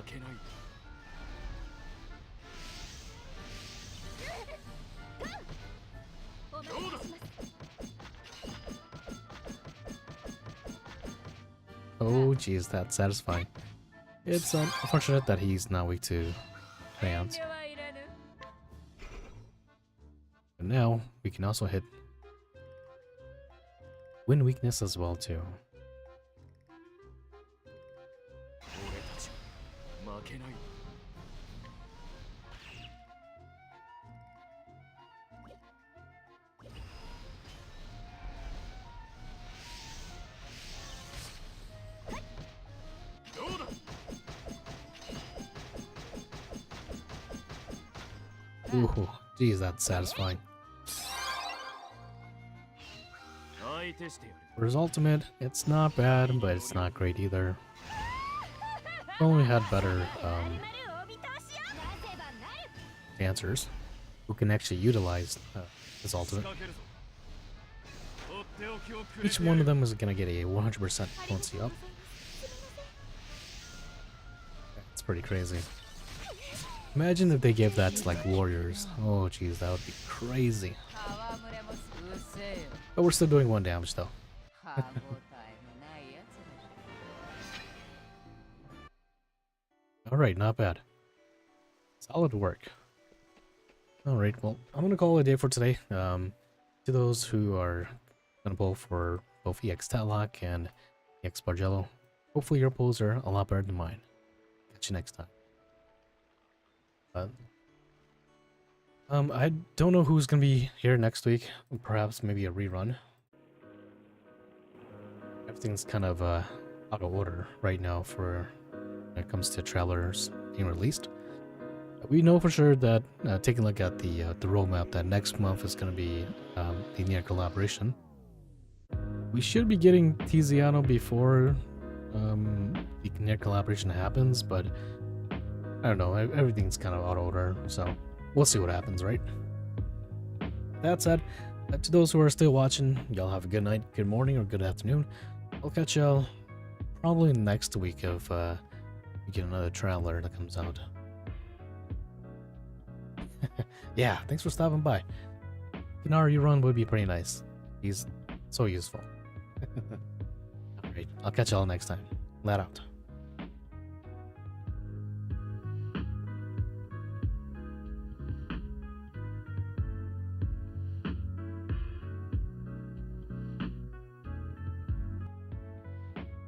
Oh geez, that's satisfying. It's unfortunate that he's not weak to fans. But now we can also hit wind weakness as well too. Ooh, geez, that's satisfying. For his ultimate, it's not bad, but it's not great either. If only had better dancers who can actually utilize his ultimate. Each one of them is gonna get a 100% potency up. That's pretty crazy. Imagine if they gave that to like warriors. Oh jeez, that would be crazy. But we're still doing 1 damage though. Alright, not bad. Solid work. Alright, well, I'm gonna call it a day for today. To those who are gonna pull for both EX Tatlock and EX Bargello, hopefully your pulls are a lot better than mine. Catch you next time. I don't know who's gonna be here next week. Perhaps maybe a rerun. Everything's kind of out of order right now for when it comes to trailers being released. We know for sure that taking a look at the roadmap, that next month is going to be the Nier collaboration. We should be getting Tiziano before the Nier collaboration happens, but I don't know. Everything's kind of out of order, so we'll see what happens, right? That said, to those who are still watching, y'all have a good night, good morning, or good afternoon. I'll catch y'all probably next week if we get another trailer that comes out. Yeah, thanks for stopping by. Ganari run would be pretty nice. He's so useful. Alright, I'll catch y'all next time. Let out.